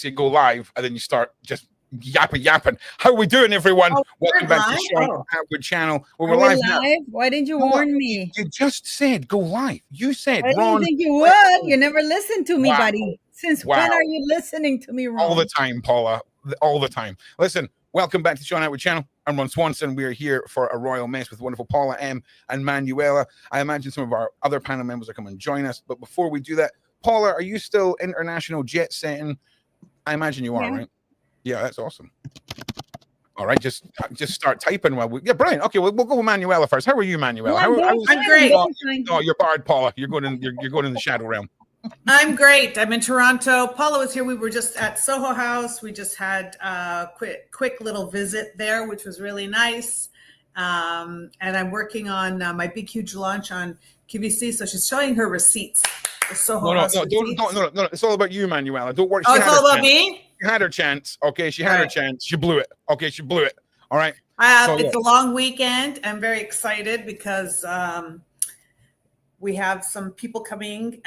say go live, and then you start just yapping. How are we doing, everyone? Oh, Welcome back to the Sean Atwood channel. We're live now. Why didn't you warn me? You just said go live. You said, I Ron. didn't think you would. You never listened to me, Wow. buddy. Since when are you listening to me, Ron? All the time, Paula. All the time. Listen, welcome back to the Sean Atwood channel. I'm Ron Swanson. We are here for a royal mess with wonderful Paula M. and Manuela. I imagine some of our other panel members are coming and join us. But before we do that, Paula, are you still international jet setting? I imagine you are, right? Yeah, that's awesome. All right, just start typing while we. Yeah, brilliant. Okay, we'll go with Manuela first. How are you, Manuela? I'm great. Oh, you're barred, Paula. You're going in the shadow realm. I'm great. I'm in Toronto. Paula was here. We were just at Soho House. We just had a quick little visit there, which was really nice. And I'm working on my big, huge launch on QVC. So she's showing her receipts. The Soho House receipts. No. It's all about you, Manuela. Don't worry. Oh, it's all about me? She had her chance. Okay, she had her chance. She blew it. Okay, she blew it. All right. It's a long weekend. I'm very excited because we have some people coming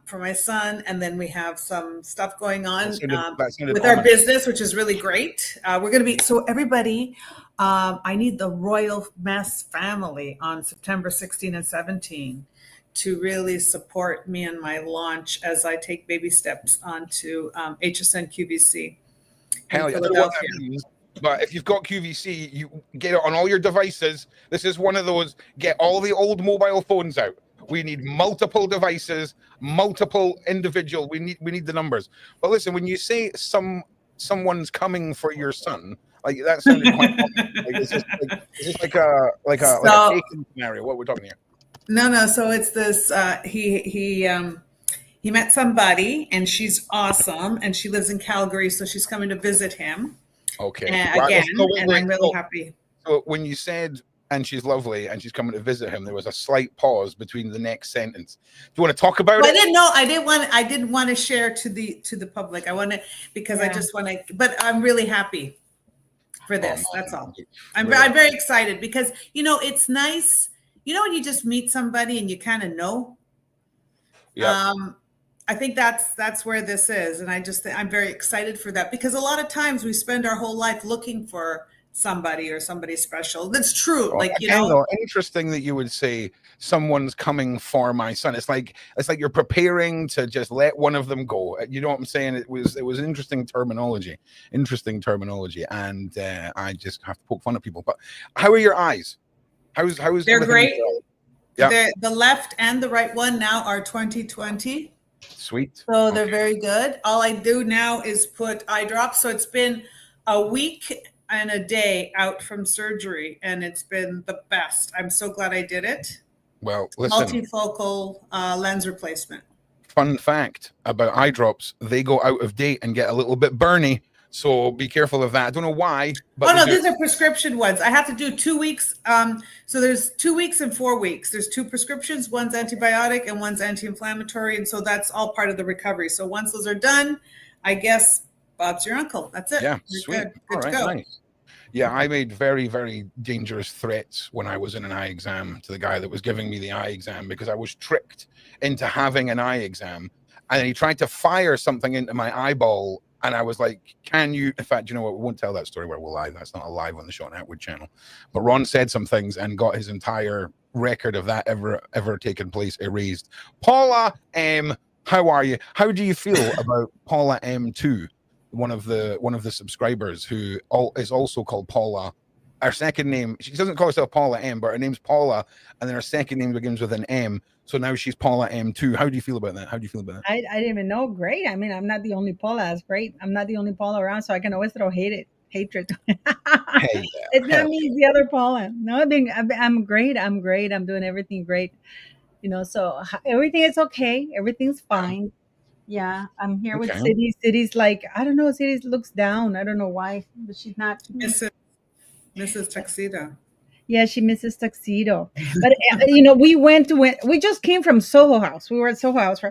for my son, and then we have some stuff going on with our business, which is really great. We're going to be, so everybody, I need the Royal Mess family on September 16 and 17 to really support me in my launch as I take baby steps onto HSN QVC. Hell yeah. But if you've got QVC, you get it on all your devices. This is one of those, get all the old mobile phones out. We need multiple devices, multiple individual. We need the numbers. But listen, when you say someone's coming for your son, like that sounded quite like is this like a taken scenario? What we're talking here? No. So it's this. He met somebody, and she's awesome, and she lives in Calgary, so she's coming to visit him. Okay. Again, and I'm really happy. So when you said, and she's lovely, and she's coming to visit him, there was a slight pause between the next sentence. Do you want to talk about it? I didn't know. I didn't want to share to the public. I want to, because I just want to. But I'm really happy for this. That's all. I'm very excited because it's nice. When you just meet somebody and you kind of know. Yeah. I think that's where this is, and I'm very excited for that because a lot of times we spend our whole life looking for somebody or somebody special. That's true. Interesting that you would say someone's coming for my son. It's like you're preparing to just let one of them go. You know what I'm saying? It was interesting terminology, and I just have to poke fun at people. But how are your eyes? How's they're great. Yeah. The left and the right one now are 20/20. Sweet. So they're very good. All I do now is put eye drops. So it's been a week and a day out from surgery, and it's been the best. I'm so glad I did it. Well, listen. Multifocal lens replacement. Fun fact about eye drops: they go out of date and get a little bit burny. So be careful of that. I don't know why. But these are prescription ones. I have to do 2 weeks. So there's 2 weeks and 4 weeks. There's 2 prescriptions. One's antibiotic and one's anti-inflammatory. And so that's all part of the recovery. So once those are done, I guess Bob's your uncle. That's it. Yeah, You're sweet. Good to go. Nice. Yeah, I made very, very dangerous threats when I was in an eye exam to the guy that was giving me the eye exam because I was tricked into having an eye exam. And he tried to fire something into my eyeball. And I was like, can you, in fact, you know what? We won't tell that story where we're live. That's not a live on the Sean Atwood channel. But Ron said some things and got his entire record of that ever taken place erased. Paula M, how are you? How do you feel about Paula M2, one of the subscribers who is also called Paula? Our second name, she doesn't call herself Paula M, but her name's Paula, and then her second name begins with an M. So now she's Paula M2. How do you feel about that? I didn't even know. Great. I mean, I'm not the only Paula. That's great. I'm not the only Paula around, so I can always throw hatred. It's not me, it's the other Paula. No, I'm great. I'm doing everything great. So everything is okay. Everything's fine. Yeah, I'm here with City. City's like, I don't know. City looks down. I don't know why, but she's not. Mrs. Tuxedo. Yeah, she misses Tuxedo. But we just came from Soho House. We were at Soho House.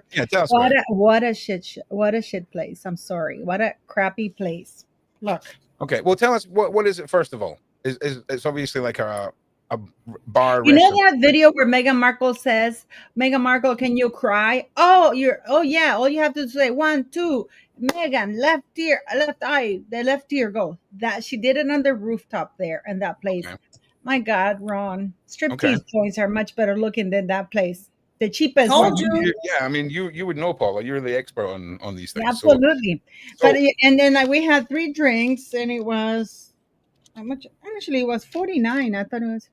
What a shit place. I'm sorry. What a crappy place. Look. Okay, well, tell us what is it first of all? It's obviously like a a bar. You know restaurant. that video where Meghan Markle says, "Meghan Markle, can you cry?" Oh, yeah. All you have to say 1, 2. Meghan, left ear, left eye, the left ear go. That she did it on the rooftop there in that place. Okay. My God, Ron, Okay. striptease joints are much better looking than that place. The cheapest Told one. you. Yeah, I mean, you would know, Paula. You're the expert on these things. Absolutely. So, But and then we had 3 drinks, and it was how much? Actually, it was 49. I thought it was.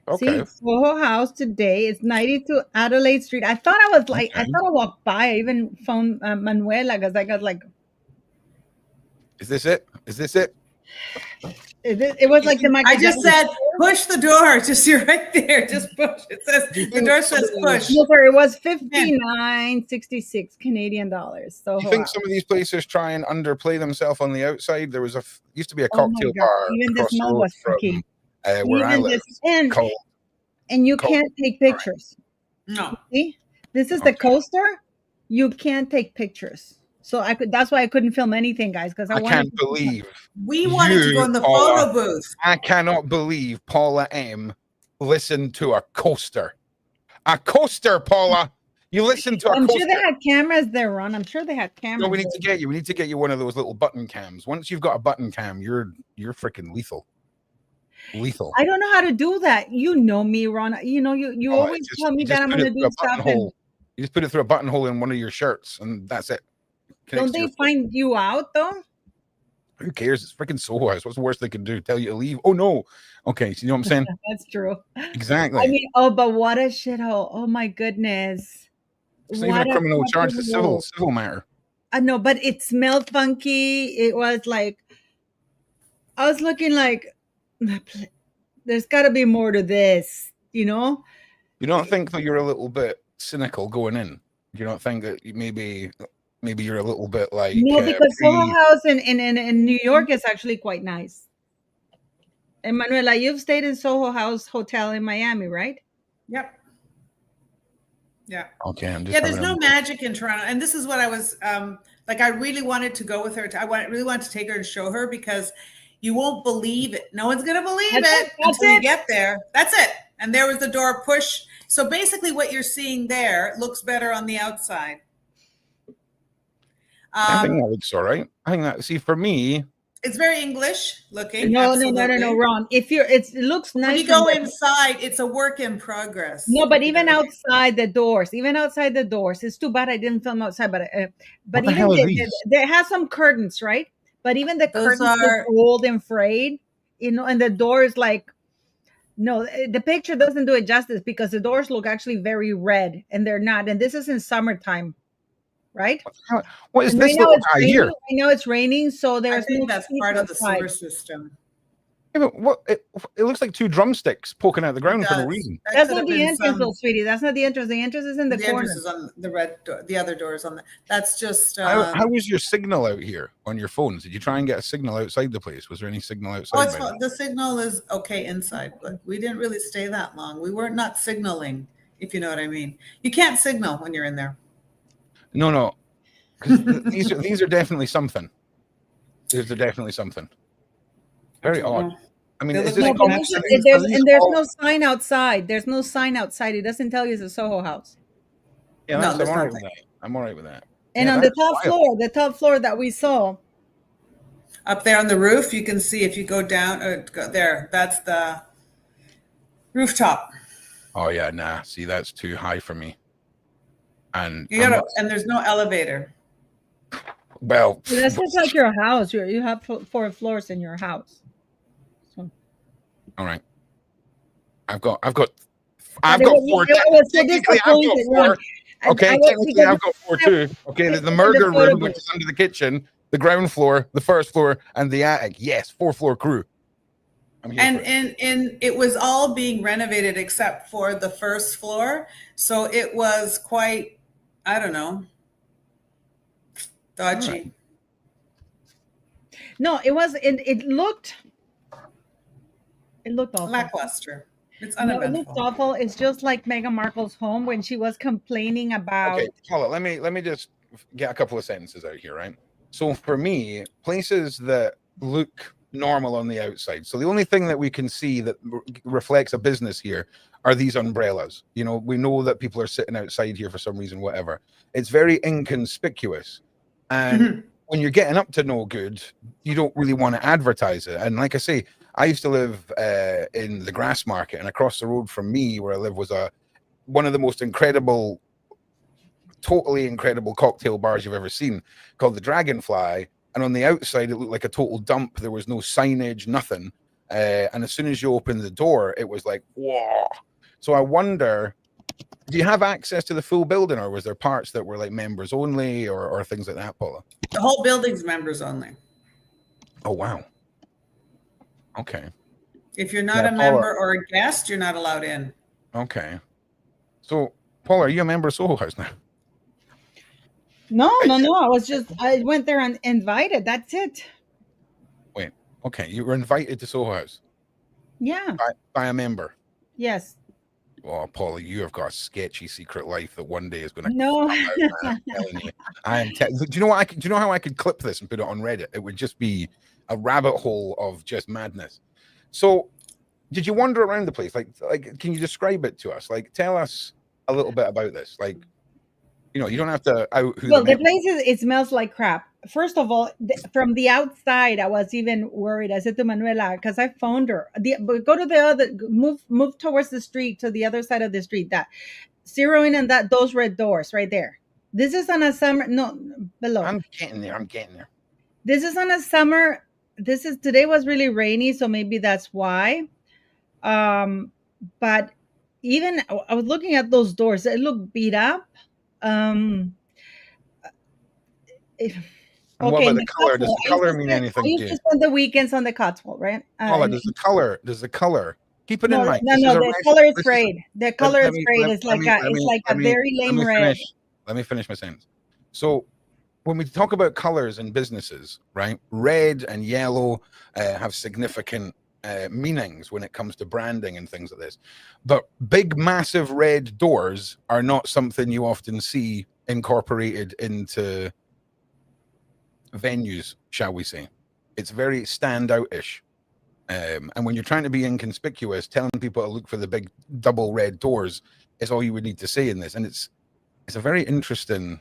okay. See, Soho House today is 92 Adelaide Street. I thought I was like, I Okay. thought I walked by. I even phoned Manuela because I got like, Is this it? Is this it? it was like the I just said, push the door. Just you're right there. Just push. It says the door says push. No, sir, it was 59.66 Canadian dollars. So Do you think some of these places try and underplay themselves on the outside? There was used to be a Oh my cocktail God. bar Even the across the smell road was from funky. where I Even live. this, and you Cold. can't take pictures. No. See, this is the coaster. You can't take pictures. So that's why I couldn't film anything, guys, because I can't believe We wanted to go in the Paula, photo booth. I cannot believe Paula M listened to a coaster. A coaster, Paula. You listened to a I'm coaster. sure they had cameras there, Ron. I'm sure they had cameras. No, we need to get you. We need to get you one of those little button cams. Once you've got a button cam, you're freaking lethal. Lethal. I don't know how to do that. You know me, Ron. You know you always tell me that I'm going to do stuff. You just put it through a buttonhole in one of your shirts, and that's it. Don't they find you out though? Who cares? It's freaking Soho House. What's the worst they can do? Tell you to leave? Oh no. Okay, so you know what I'm saying? That's true. Exactly. I mean, but what a shithole! Oh my goodness. It's not even a criminal charge. It's a civil matter. I know, but it smelled funky. It was like I was looking like there's got to be more to this, you know. You don't think that you're a little bit cynical going in? You don't think that maybe you're a little bit like no, because Soho House in New York is actually quite nice. And Manuela, you've stayed in Soho House Hotel in Miami, right? Yep. Yeah. Okay. There's no magic in Toronto, and this is what I was like. I really wanted to go with her. Really wanted to take her and show her because you won't believe it. No one's gonna believe it until you get there. That's it. And there was the door push. So basically, what you're seeing there looks better on the outside. I think that looks all right. I think that. See, for me, it's very English looking. No, Ron. It looks nice. When you go inside, it's a work in progress. No, but even outside the doors, it's too bad I didn't film outside. But even there has some curtains, right? But even the curtains are old and frayed, you know, and the door is like. No, the picture doesn't do it justice because the doors look actually very red, and they're not. And this is in summertime. Right? What is this little guy here? I know it's raining, so there's. I think that's part of the sewer system. Yeah, but what? It looks like 2 drumsticks poking out the ground for no reason. That's not the entrance, though, sweetie. That's not the entrance. The entrance is in the corner. The entrance is on the red door. The other door is on the. That's just. How was your signal out here on your phones? Did you try and get a signal outside the place? Was there any signal outside? The signal is okay inside, but we didn't really stay that long. We weren't not signaling, if you know what I mean. You can't signal when you're in there. No. These are definitely something. These are definitely something. Very odd. I mean, there's no sign outside. There's no sign outside. It doesn't tell you it's a Soho House. Yeah, I'm all right with that. I'm all right with that. And on the top floor that we saw, up there on the roof, you can see if you go down go there. That's the rooftop. Oh yeah, nah. See, that's too high for me. And and there's no elevator. Well, that's just like your house. You have 4 floors in your house. So. All right. I've got 4. Technically, I've got 4. Okay, technically, I've got 4 too. Okay, there's the murder room, which is under the kitchen, the ground floor, the first floor, and the attic. Yes, 4-floor crew. And it was all being renovated except for the first floor. So it was quite, I don't know, dodgy. Right. No, it was. It looked awful. Lackluster. It's uneventful. It looked awful. It's just like Meghan Markle's home when she was complaining about. Okay, Paula, let me just get a couple of sentences out here, right? So for me, places that look normal on the outside. So the only thing that we can see that reflects a business here are these umbrellas. You know, we know that people are sitting outside here for some reason, whatever. It's very inconspicuous. And when you're getting up to no good, you don't really want to advertise it. And like I say, I used to live in the Grass Market, and across the road from me where I live was one of the most incredible, totally incredible cocktail bars you've ever seen, called the Dragonfly. And on the outside, it looked like a total dump. There was no signage, nothing. And as soon as you opened the door, it was like, whoa. So I wonder, do you have access to the full building, or was there parts that were like members only, or things like that, Paula? The whole building's members only. Oh, wow. Okay. If you're not a member or a guest, you're not allowed in. Okay. So, Paula, are you a member of Soho House now? No. I went there and invited. That's it. Wait. Okay. You were invited to Soho House? Yeah. By a member? Yes. Oh, Paula, you have got a sketchy secret life that one day is going to no. I'm telling you. Do you know what? Do you know how I could clip this and put it on Reddit? It would just be a rabbit hole of just madness. So, did you wander around the place? Like, can you describe it to us? Like, tell us a little bit about this. Like, you know, you don't have to out who. Well, the place it smells like crap. First of all, from the outside, I was even worried. I said to Manuela, because I phoned her. Go to the other, move towards the street, to the other side of the street. That zero in on those red doors right there. This is on a summer. No, below. I'm getting there. This is on a summer. Today was really rainy, so maybe that's why. But even I was looking at those doors. They look beat up. What about the color? Does the color mean anything? I used to spend the weekends on the Cotswold, right? Does the color? Keep it in mind. No, the color is frayed. The color is frayed. It's like a very lame red. Let me finish my sentence. So, when we talk about colors in businesses, right? Red and yellow have significant meanings when it comes to branding and things like this. But big, massive red doors are not something you often see incorporated into venues, shall we say. It's very standout-ish. And when you're trying to be inconspicuous, telling people to look for the big double red doors is all you would need to say in this. And it's a very interesting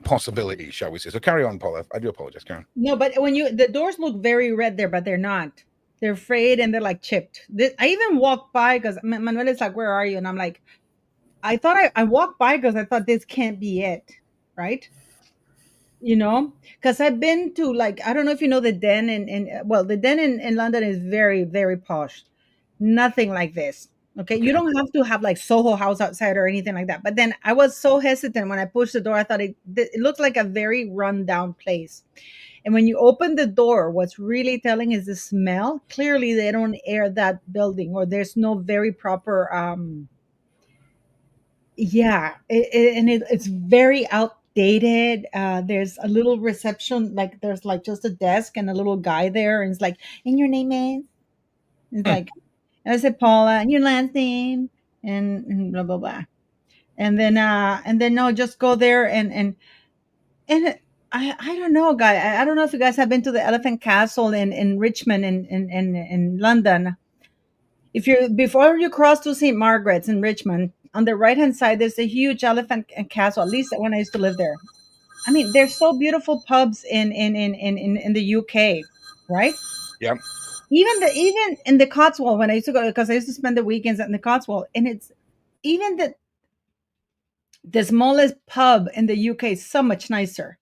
possibility, shall we say. So carry on, Paula. I do apologize, Karen. No, but the doors look very red there, but they're not. They're frayed and they're like chipped. I even walked by because Manuel is like, "Where are you?" And I'm like, I thought I walked by because I thought this can't be it, right? You know, because I've been to, like, I don't know if you know the Den the Den in London is very, very posh. Nothing like this. Okay, you don't have to have like Soho House outside or anything like that. But then I was so hesitant when I pushed the door. I thought it looked like a very rundown place. And when you open the door, what's really telling is the smell. Clearly, they don't air that building, or there's no very proper. It's very outdated. There's a little reception, like there's like just a desk and a little guy there, and it's like, "And your name is?" It's like. And I said, "Paula, and your last name," and blah blah blah, and then no, just go there and I don't know, guy. I don't know if you guys have been to the Elephant Castle in Richmond in London. Before you cross to St. Margaret's in Richmond, on the right hand side, there's a huge elephant castle. At least when I used to live there. I mean, there's so beautiful pubs in the UK, right? Yeah. Even in the Cotswold, when I used to go, because I used to spend the weekends in the Cotswold, and it's even the smallest pub in the UK is so much nicer.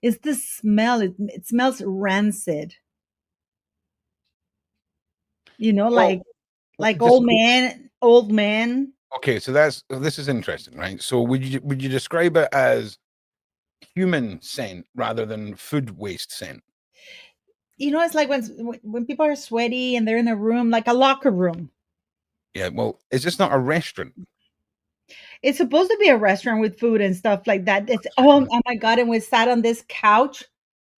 It's the smell. It smells rancid. You know, like old man. Okay, so this is interesting, right? So would you describe it as human scent rather than food waste scent? You know, it's like when people are sweaty and they're in a room, like a locker room. Yeah, well, is this not a restaurant? It's supposed to be a restaurant with food and stuff like that. It's oh my God, and we sat on this couch.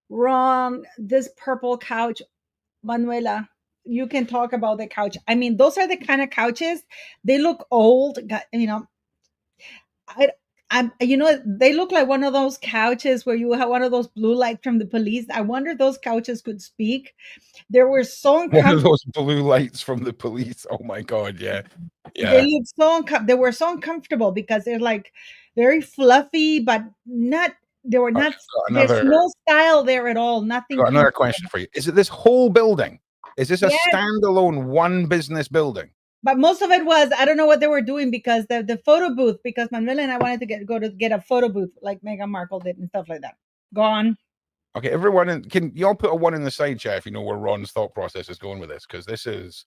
Wrong, this purple couch, Manuela. You can talk about the couch. I mean, those are the kind of couches. They look old. You know, they look like one of those couches where you have one of those blue lights from the police. I wonder if those couches could speak. They were so One of uncomfortable. those blue lights from the police. Oh my God. Yeah. They Yeah. look they were so uncomfortable because they're like very fluffy, but not. They were not. There's no style there at all. Nothing. Got another question for you. Is it this whole building? Is this a Yes. standalone one business building? But most of it was, I don't know what they were doing because the photo booth, because Manuela and I wanted to go to get a photo booth like Meghan Markle did and stuff like that. Gone. Okay, everyone, can y'all put a 1 in the side chat if you know where Ron's thought process is going with this? Because this is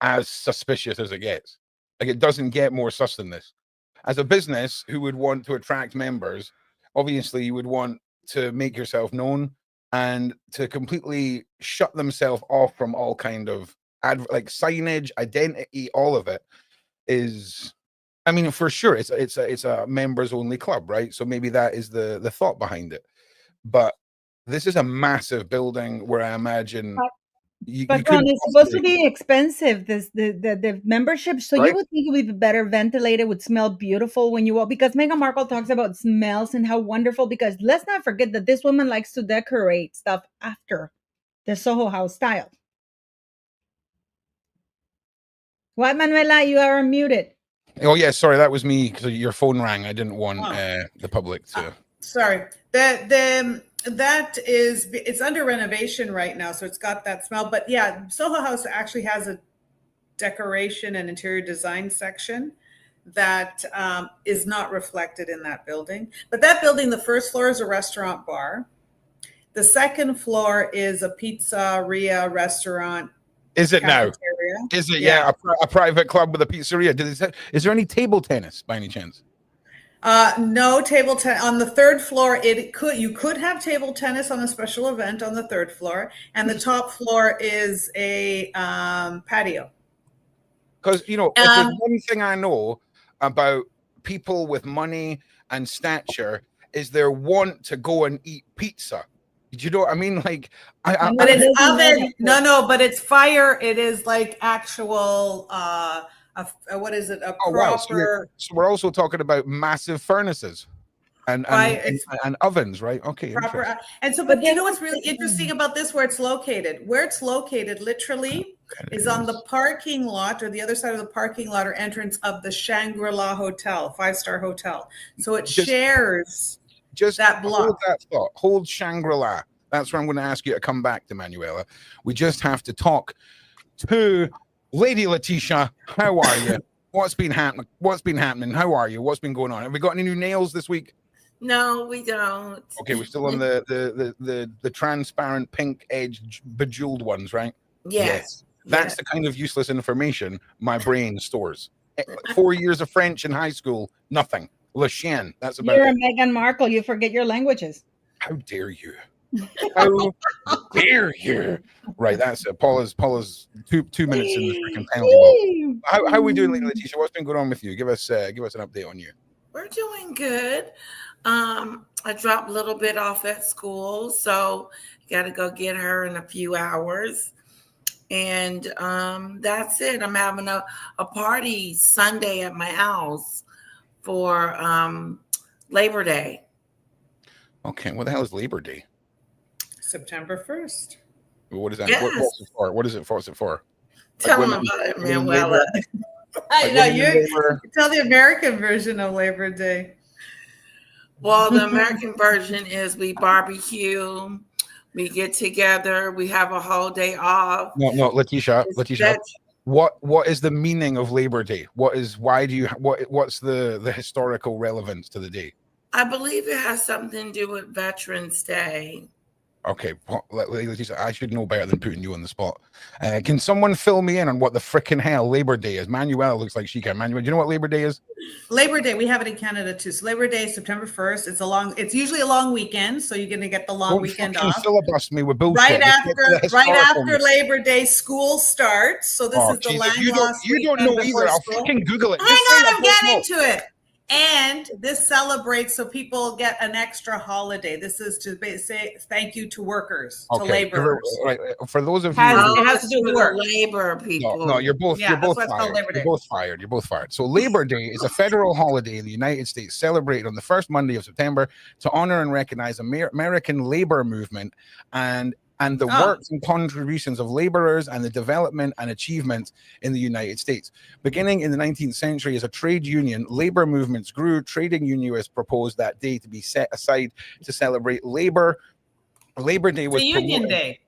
as suspicious as it gets. Like, it doesn't get more sus than this. As a business who would want to attract members, obviously you would want to make yourself known and to completely shut themselves off from all kind of like signage, identity, all of it is, I mean, for sure it's a members only club, right? So maybe that is the thought behind it. But this is a massive building where I imagine but Ron, it's supposed to be expensive, the membership, so right? You would think it would be better ventilated, would smell beautiful when you walk, because Meghan Markle talks about smells and how wonderful, because let's not forget that this woman likes to decorate stuff after the Soho House style. What, Manuela? You are muted. Oh yeah, sorry, that was me because your phone rang. I didn't want the public to. Sorry, it's under renovation right now, so it's got that smell. But yeah, Soho House actually has a decoration and interior design section that is not reflected in that building. But that building, the first floor is a restaurant bar. The second floor is a pizzeria restaurant. Is it cafeteria. Now? Is it a private club with a pizzeria? Is there any table tennis by any chance? No table tennis on the third floor. You could have table tennis on a special event on the third floor, and the top floor is a patio. Because if there's one thing I know about people with money and stature is their want to go and eat pizza. Do you know what I mean? Like, but it's oven. No, but it's fire. It is like actual. What is it? Proper. Wow. So we're also talking about massive furnaces and ovens, right? Okay. Proper. And so, but you know what's really interesting about this? Where it's located? Where it's located, literally, is on the parking lot or the other side of the parking lot or entrance of the Shangri-La Hotel, 5-star hotel. So it shares. Just that block. Hold that thought. Hold Shangri-La. That's where I'm going to ask you to come back to, Manuela. We just have to talk to Lady Letitia. How are you? What's been happening? How are you? What's been going on? Have we got any new nails this week? No, we don't. Okay, we're still on the transparent pink edge bejeweled ones, right? Yes. That's the kind of useless information my brain stores. 4 years of French in high school, nothing. Le chien. That's about You're a Meghan Markle. You forget your languages. How dare you? How dare you? Right. That's it. Paula's 2 minutes in the freaking penalty box. How are we doing, Lady Letitia? What's been going on with you? Give us an update on you. We're doing good. I dropped a little bit off at school, so got to go get her in a few hours. And that's it. I'm having a party Sunday at my house for Labor Day. Okay, what the hell is Labor Day? September 1st. What is that? Yes. What's it for? What is it for? What's it for? Tell them about it, Manuela. I know you tell the American version of Labor Day. Well, the American version is we barbecue, we get together, we have a whole day off. No, Letitia. What is the meaning of Labor Day? What's the historical relevance to the day? I believe it has something to do with Veterans Day. Okay, Letitia, I should know better than putting you on the spot. Can someone fill me in on what the frickin' hell Labor Day is? Manuela looks like she can. Manuela, do you know what Labor Day is? Labor Day, we have it in Canada too. So Labor Day is September 1st. It's usually a long weekend, so you're gonna get the long weekend off. Syllabus me with bullshit. Right after Labor Day, school starts. So this is the land loss. You don't know either. I'll fucking Google it. Hang on, I'm getting to it. And this celebrates so people get an extra holiday. This is to say thank you to workers, to laborers. Right. For those of you, it has to do with work. Labor people. No, you're both fired. You're both fired. You're both fired. So Labor Day is a federal holiday in the United States celebrated on the first Monday of September to honor and recognize American labor movement and the works and contributions of laborers and the development and achievements in the United States. Beginning in the 19th century as a trade union, labor movements grew. Trading unionists proposed that day to be set aside to celebrate labor. Labor Day was Union Day.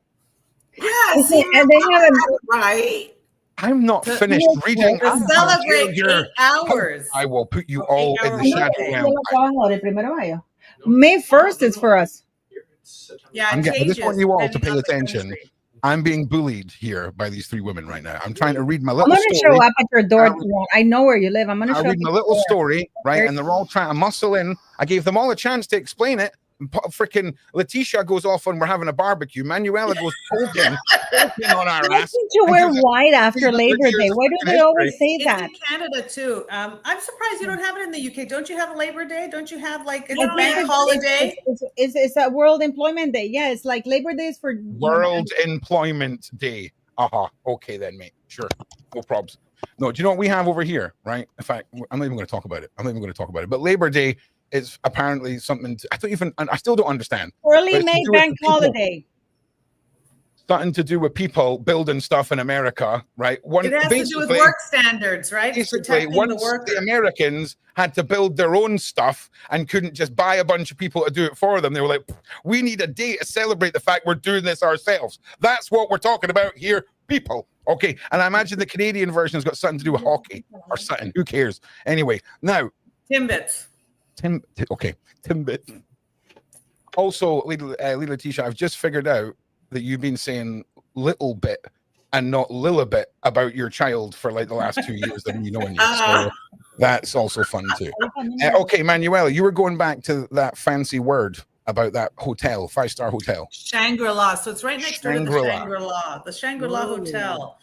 Yes, and they have right. I'm not finished reading. To celebrate 8 hours. I will put you all in the shadow. May 1st is for us. Yeah, I just want you all to pay attention. I'm being bullied here by these 3 women right now. I'm trying to read my little story. I'm going to show up at your door. I know where you live. I'm going to show up. I read my little story, right? And they're all trying to muscle in. I gave them all a chance to explain it. Freaking Letitia goes off when we're having a barbecue. Manuela goes poking on our ass. You wear white after Labor Day. Why do they always say that? It's in Canada too. I'm surprised you don't have it in the UK. Don't you have a Labor Day? Don't you have like a bank holiday? It's a World Employment Day. Yeah, it's like Labor Day is for World Employment Day. Okay then, mate. Sure, no probs. No, do you know what we have over here? Right. In fact, I'm not even going to talk about it. But Labor Day is apparently something I still don't understand. Early May bank holiday. Something to do with people building stuff in America, right? It has to do with work standards, right? Basically, once the Americans had to build their own stuff and couldn't just buy a bunch of people to do it for them, they were like, we need a day to celebrate the fact we're doing this ourselves. That's what we're talking about here, people. Okay, and I imagine the Canadian version has got something to do with hockey or something. Who cares? Anyway, now. Timbits. Timbit. Also, Letitia, I've just figured out that you've been saying little bit and not Lilibit about your child for like the last 2 years of me knowing you. So that's also fun too. Okay, Manuela, you were going back to that fancy word about that hotel, 5-star hotel. Shangri-La. So it's right next door to the Shangri-La. The Shangri-La Hotel.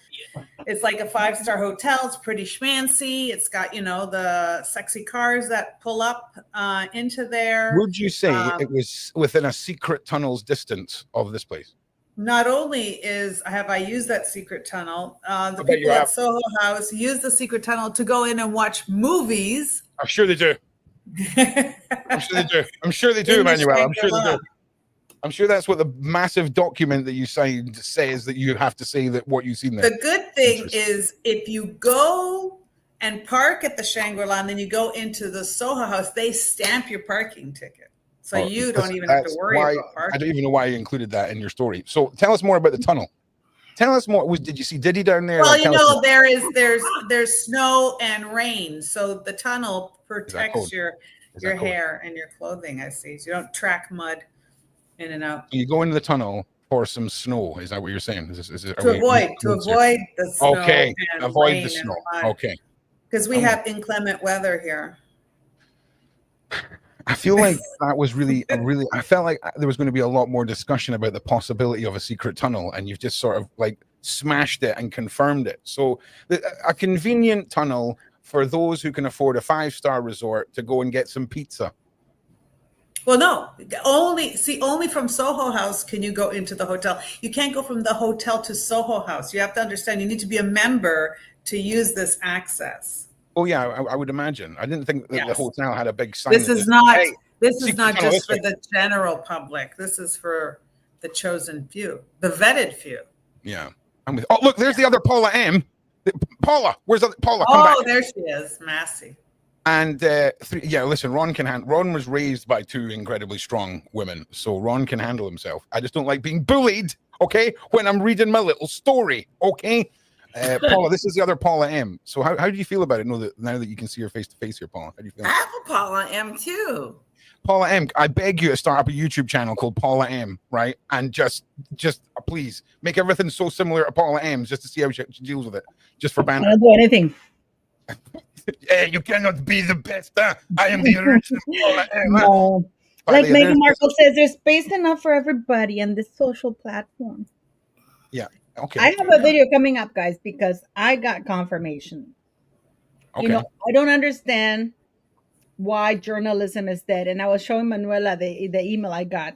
It's like a 5-star hotel. It's pretty schmancy. It's got, the sexy cars that pull up into there. Would you say it was within a secret tunnel's distance of this place? Not only have I used that secret tunnel, the people at Soho House use the secret tunnel to go in and watch movies. I'm sure they do. I'm sure they do, Manuel. I'm sure they do. I'm sure that's what the massive document that you signed says, that you have to say that what you've seen there. The good thing is if you go and park at the Shangri-La and then you go into the Soho House, they stamp your parking ticket. So you don't even have to worry about parking. I don't even know why you included that in your story. So tell us more about the tunnel. Tell us more. Did you see Diddy down there? Well, there's snow and rain. So the tunnel protects your hair and your clothing, I see. So you don't track mud in and out. You go into the tunnel for some snow. Is that what you're saying? To avoid the snow. Okay, avoid the snow. Okay. Because we have inclement weather here. I feel like that was I felt like there was going to be a lot more discussion about the possibility of a secret tunnel, and you've just sort of like smashed it and confirmed it. So a convenient tunnel for those who can afford a 5-star resort to go and get some pizza. Well, no, only from Soho House can you go into the hotel. You can't go from the hotel to Soho House. You have to understand, you need to be a member to use this access. Oh yeah, I would imagine. I didn't think that the hotel had a big sign. This is not just for the general public. This is for the chosen few, the vetted few. Yeah. Oh, look, there's the other Paula M. Paula, where's Paula? Come back. There she is, Massey. And listen, Ron was raised by 2 incredibly strong women, so Ron can handle himself. I just don't like being bullied, okay, when I'm reading my little story, okay? Paula, this is the other Paula M. So how do you feel about it now that you can see her face to face here, Paula? How do you feel? I have a Paula M too. Paula M, I beg you to start up a YouTube channel called Paula M, right? And just please make everything so similar to Paula M, just to see how she deals with it, just for banter. I don't do anything. You cannot be the best. I am the original Paula M. No. Like Meghan Markle says, there's space enough for everybody on this social platform. Yeah. Okay. I have a video coming up, guys, because I got confirmation. Okay. I don't understand why journalism is dead. And I was showing Manuela the email I got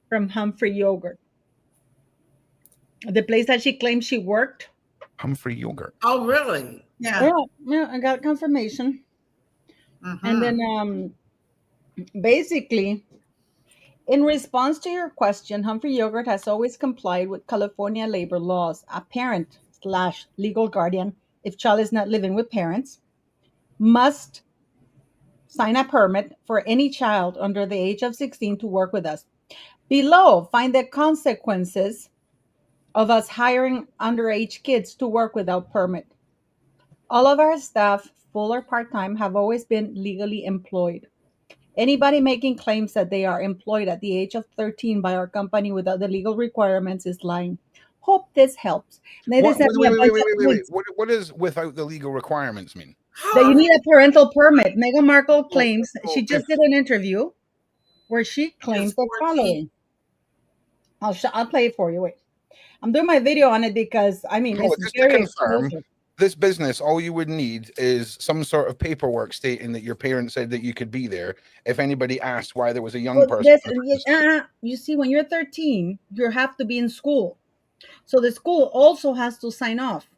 from Humphrey Yogurt, the place that she claimed she worked. Humphrey Yogurt. Oh, really? Yeah. Yeah, I got confirmation. Mm-hmm. And then basically, in response to your question, Humphrey Yogurt has always complied with California labor laws. A parent/legal guardian, if child is not living with parents, must sign a permit for any child under the age of 16 to work with us. Below, find the consequences of us hiring underage kids to work without permit. All of our staff, full or part-time, have always been legally employed. Anybody making claims that they are employed at the age of 13 by our company without the legal requirements is lying. Hope this helps. Wait. What does without the legal requirements mean? That you need a parental permit. Meghan Markle claims, she just did an interview where she claims the following. I'll play it for you. Wait. I'm doing my video on it because, I mean, it's just very to confirm, exclusive. This business, all you would need is some sort of paperwork stating that your parents said that you could be there if anybody asked why there was a young person. You see, when you're 13, you have to be in school. So the school also has to sign off.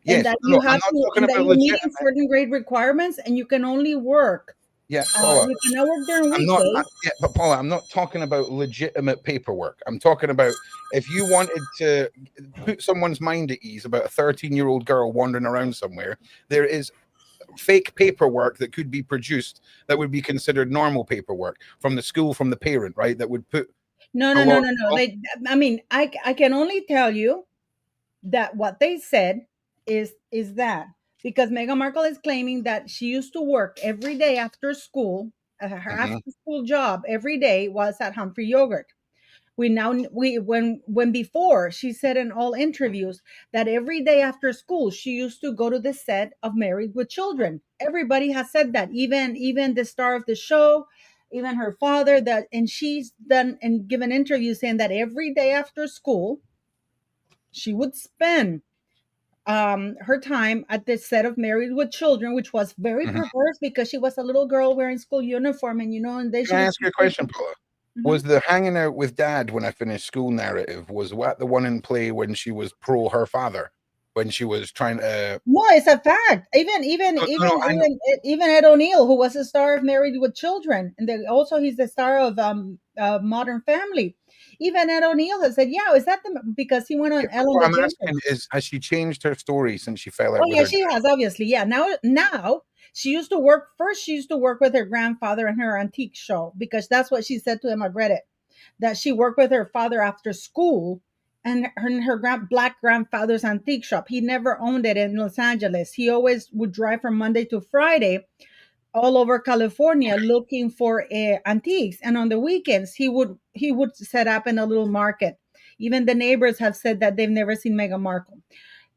Yes, and that you have to, and that you're meeting certain grade requirements, and you can only work. Yeah, Paula, you cannot work during weekdays. But Paula, I'm not talking about legitimate paperwork. I'm talking about if you wanted to put someone's mind at ease about a 13-year-old girl wandering around somewhere, there is fake paperwork that could be produced that would be considered normal paperwork from the school, from the parent, right? That would put no. I mean, I can only tell you that what they said is that because Meghan Markle is claiming that she used to work every day after school, her after school job every day was at Humphrey Yogurt. When before she said in all interviews that every day after school she used to go to the set of Married with Children. Everybody has said that, even the star of the show, even her father, and she's done and given interviews saying that every day after school she would spend her time at the set of Married with Children, which was very perverse because she was a little girl wearing school uniform, and and they. Can I ask you a question, Paula? Was the hanging out with dad when I finished school narrative, was that the one in play when she was pro her father, when she was trying to? No, it's a fact. Even Ed O'Neill, who was the star of Married with Children, and then also he's the star of Modern Family. Even Ed O'Neill has said, "Yeah, is that because he went on Ellen What I'm DeGeneres?" asking has she changed her story since she fell out? Oh yeah, she has, obviously. Yeah, now she used to work. First, she used to work with her grandfather in her antique show because that's what she said to him. I read it, that she worked with her father after school and her black grandfather's antique shop. He never owned it in Los Angeles. He always would drive from Monday to Friday all over California looking for antiques, and on the weekends he would set up in a little market. Even the neighbors have said that they've never seen Meghan Markle.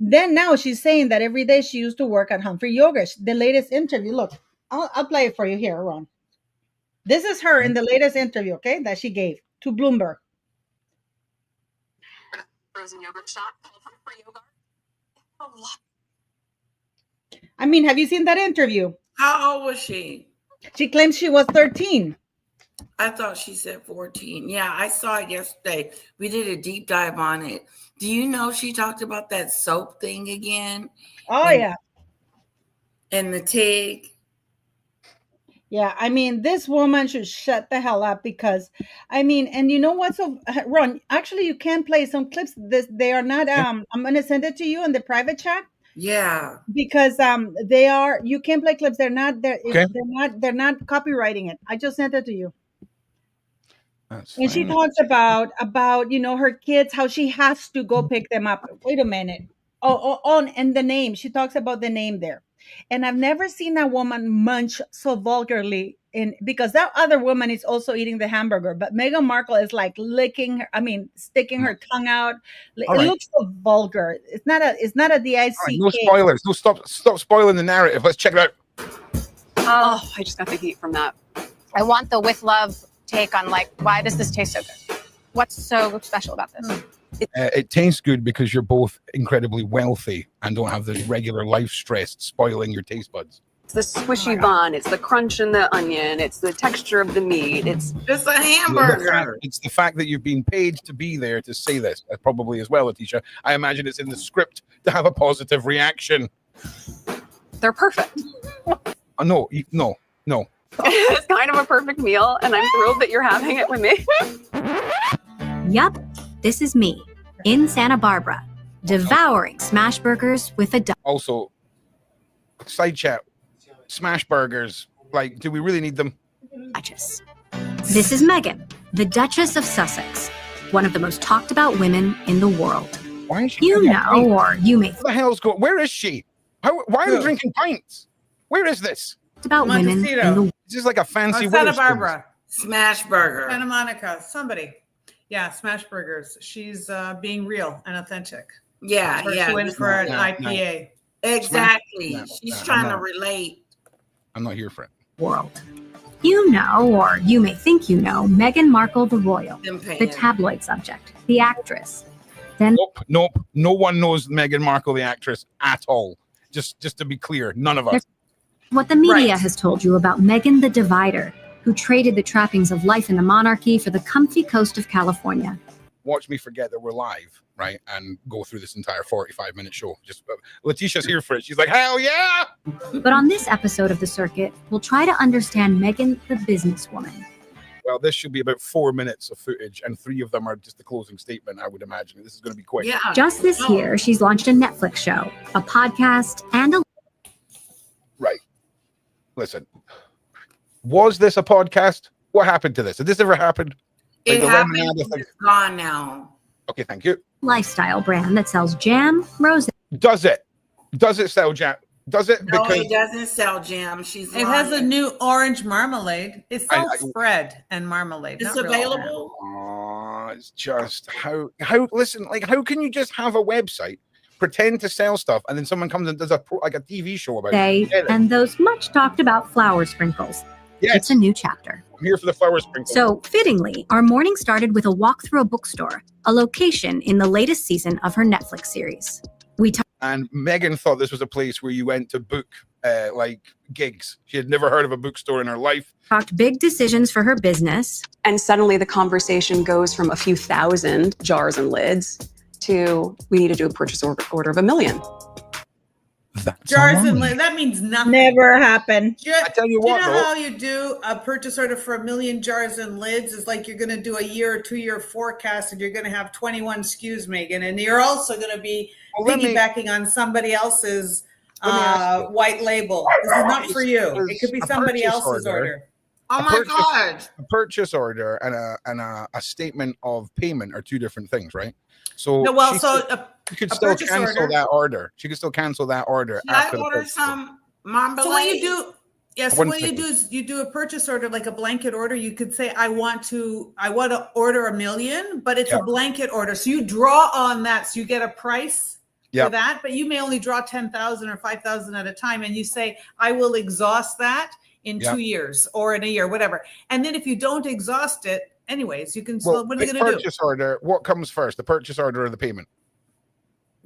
Then now she's saying that every day she used to work at Humphrey Yogurt. The latest interview, look, I'll play it for you here, Ron. This is her in the latest interview, okay, that she gave to Bloomberg. Frozen yogurt shop called Humphrey Yogurt. I mean, have you seen that interview? How old was she? She claims she was 13. I thought she said 14. Yeah, I saw it yesterday. We did a deep dive on it. Do you know she talked about that soap thing again? Oh, yeah. And the TIG. Yeah, I mean, this woman should shut the hell up because, I mean, and you know what? So, Ron, actually, you can play some clips. They are not, I'm going to send it to you in the private chat. Yeah. Because you can play clips. They're not copywriting it. I just sent it to you. That's and fine. She talks about her kids, how she has to go pick them up. Wait a minute. And the name. She talks about the name there. And I've never seen a woman munch so vulgarly because that other woman is also eating the hamburger, but Meghan Markle is like sticking her tongue out. It looks so vulgar. It's not a DIC. No spoilers. No, stop spoiling the narrative. Let's check it out. Oh, I just got the heat from that. I want the with love take on why does this taste so good? What's so special about this? It tastes good because you're both incredibly wealthy and don't have the regular life stress spoiling your taste buds. It's the squishy bun. It's the crunch in the onion. It's the texture of the meat. It's a hamburger. It's the fact that you've been paid to be there to say this, probably as well, Letitia. I imagine it's in the script to have a positive reaction. They're perfect. No. It's kind of a perfect meal, and I'm thrilled that you're having it with me. Yup, this is me in Santa Barbara, devouring smash burgers with a Also, side chat, smash burgers, like, do we really need them? Duchess. This is Meghan, the Duchess of Sussex, one of the most talked about women in the world. Why is she? You know, or you may. What the hell's going? Where is she? Why are we drinking pints? Where is this? About women in the. This is like a fancy. Santa Barbara. Smash burger. Santa Monica. Somebody. Yeah, smash burgers. She's being real and authentic. Yeah, She went for an IPA. Exactly. She's trying to relate. I'm not here for it. World. You know, or you may think you know, Meghan Markle the royal, the tabloid subject, the actress. Then Nope. No one knows Meghan Markle, the actress, at all. Just to be clear, none of us. What the media has told you about Meghan the Divider, who traded the trappings of life in a monarchy for the comfy coast of California. Watch me forget that we're live, right? And go through this entire 45-minute show. Just Letitia's here for it. She's like, hell yeah! But on this episode of The Circuit, we'll try to understand Meghan the businesswoman. Well, this should be about 4 minutes of footage, and 3 of them are just the closing statement, I would imagine. This is going to be quick. Yeah. Just this year, she's launched a Netflix show, a podcast, and a... Right. Listen. Was this a podcast? What happened to this? Did this ever happen? It happened. It's gone now. Okay, thank you. Lifestyle brand that sells jam, rosé. Does it? Does it sell jam? Does it? No, it doesn't sell jam. It has a new orange marmalade. It sells spread and marmalade. It's available. It's just how listen, like, how can you just have a website, pretend to sell stuff, and then someone comes and does a TV show about it? And those much talked about flour sprinkles. Yes. It's a new chapter. I'm here for the flower sprinkles. So, fittingly, our morning started with a walk through a bookstore, a location in the latest season of her Netflix series. And Meghan thought this was a place where you went to book like gigs. She had never heard of a bookstore in her life. Talked big decisions for her business. And suddenly the conversation goes from a few thousand jars and lids to we need to do a purchase order of 1 million. Jars and lids. That means nothing. Never happened. I tell you what, you know how you do a purchase order for 1 million jars and lids? Is like you're going to do a year or 2 year forecast, and you're going to have 21 SKUs, Megan, and you're also going to be piggybacking on somebody else's white label. This is not for you. It could be somebody else's order. Oh my God! A purchase order and a statement of payment are 2 different things, right? So she could still cancel that order. She could still cancel that order. I order some marmalade. So what you do? Yes. So what you do is you do a purchase order, like a blanket order. You could say, I want to order 1 million, but it's a blanket order. So you draw on that. So you get a price for that, but you may only draw 10,000 or 5,000 at a time. And you say, I will exhaust that in 2 years or in a year, whatever. And then if you don't exhaust it, anyways, you can still, what are you going to do? Purchase order, what comes first, the purchase order or the payment?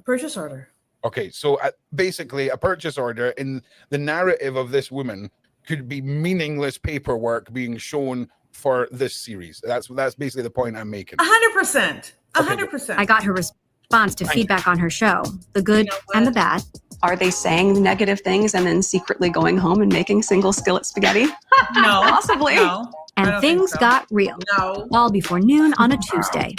Purchase order. Okay, so basically a purchase order in the narrative of this woman could be meaningless paperwork being shown for this series. That's basically the point I'm making. 100%. 100%. I got her response to feedback on her show, the good and the bad. Are they saying negative things and then secretly going home and making single skillet spaghetti? No. Possibly. No. And things got real. No. All before noon on a Tuesday.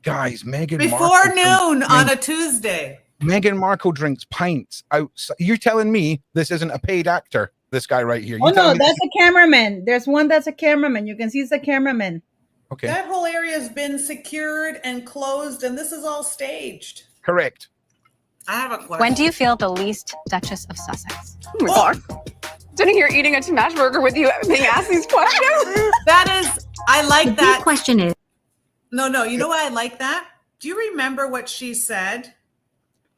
Guys, Before noon on a Tuesday. Meghan Markle drinks pints outside. You're telling me this isn't a paid actor, this guy right here? Oh, no, that's a cameraman. There's one that's a cameraman. You can see it's a cameraman. Okay. That whole area has been secured and closed, and this is all staged. Correct. I have a question. When do you feel the least Duchess of Sussex? Oh my God. Sitting here eating a smash burger with you being asked these questions. I like that. The question is. No, you know why I like that? Do you remember what she said?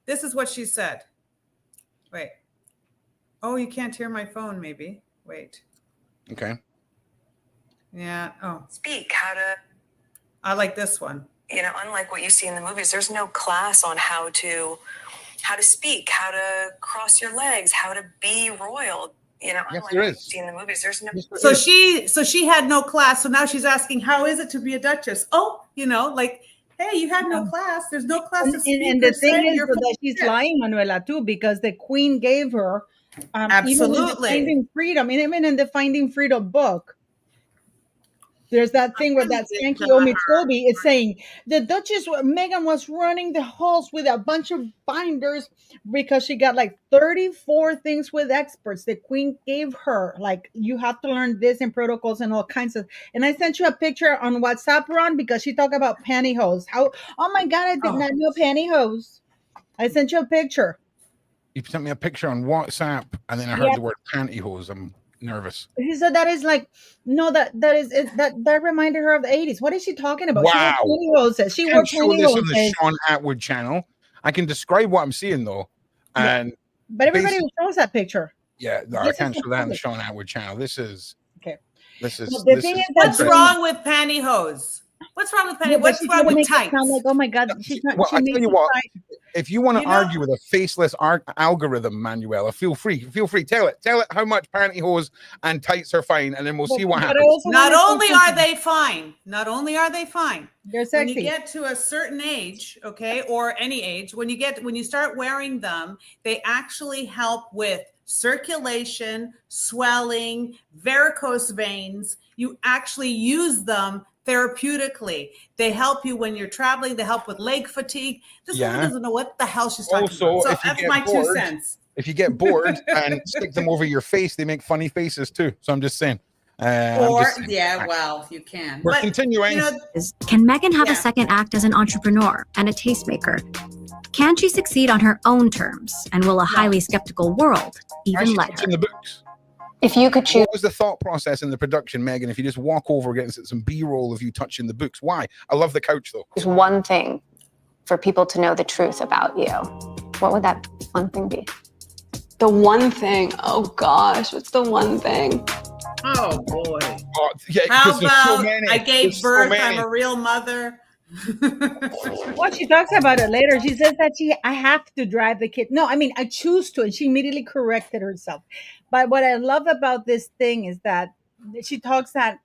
This is what she said. Wait. Oh, you can't hear my phone, maybe. Wait. Okay. Yeah. Oh. Speak how to. I like this one. You know, unlike what you see in the movies, there's no class on how to speak, how to cross your legs, how to be royal. You know, yes, unlike there what is. you see in the movies, there's no. So she had no class. So now she's asking, how is it to be a duchess? Oh, you know, like, hey, you had no class. There's no class to speak. And the thing is that she's lying, Manuela, too, because the queen gave her even in the Finding Freedom, even in the Finding Freedom book. There's that thing where that Stanky Omitobi is saying the Duchess Meghan was running the halls with a bunch of binders because she got like 34 things with experts. The Queen gave her, like, you have to learn this and protocols and all kinds of. And I sent you a picture on WhatsApp, Ron, because she talked about pantyhose. How? Oh my God, I did not know pantyhose. I sent you a picture. You sent me a picture on WhatsApp, and then I heard the word pantyhose. I'm nervous. He said that is like, no, that reminded her of the 80s. What is she talking about? Wow. She wore show this on the pantyhose. Sean Atwood channel. I can describe what I'm seeing though. And but everybody shows that picture. Yeah, no, I can't show that on the Sean Atwood channel. This is okay. This is what's wrong with pantyhose? What's wrong with pantyhose? What's wrong with tights? Like, oh my God, she's not. Well, I tell you what, if you want to argue know, with a faceless algorithm, Manuela, feel free. Tell it how much pantyhose and tights are fine, and then we'll see what happens. Not only are they fine, they're sexy. When you get to a certain age, okay, or any age, when you start wearing them, they actually help with circulation, swelling, varicose veins. You actually use them therapeutically. They help you when you're traveling. They help with leg fatigue. This woman doesn't know what the hell she's talking about. So that's my 2 cents. If you get bored and stick them over your face, they make funny faces too. So I'm just saying. Well, you can. We're continuing. Can Meghan have a second act as an entrepreneur and a tastemaker? Can she succeed on her own terms? And will a highly skeptical world even let her? In the books. If you could choose, what was the thought process in the production, Meghan? If you just walk over, getting some B-roll of you touching the books, why? I love the couch though. There's one thing for people to know the truth about you. What would that one thing be? The one thing. Oh gosh, what's the one thing? Oh boy. How about I gave birth? I'm a real mother. Well, she talks about it later. She says that I have to drive the kid. No, I mean, I choose to. And she immediately corrected herself. But what I love about this thing is that she talks that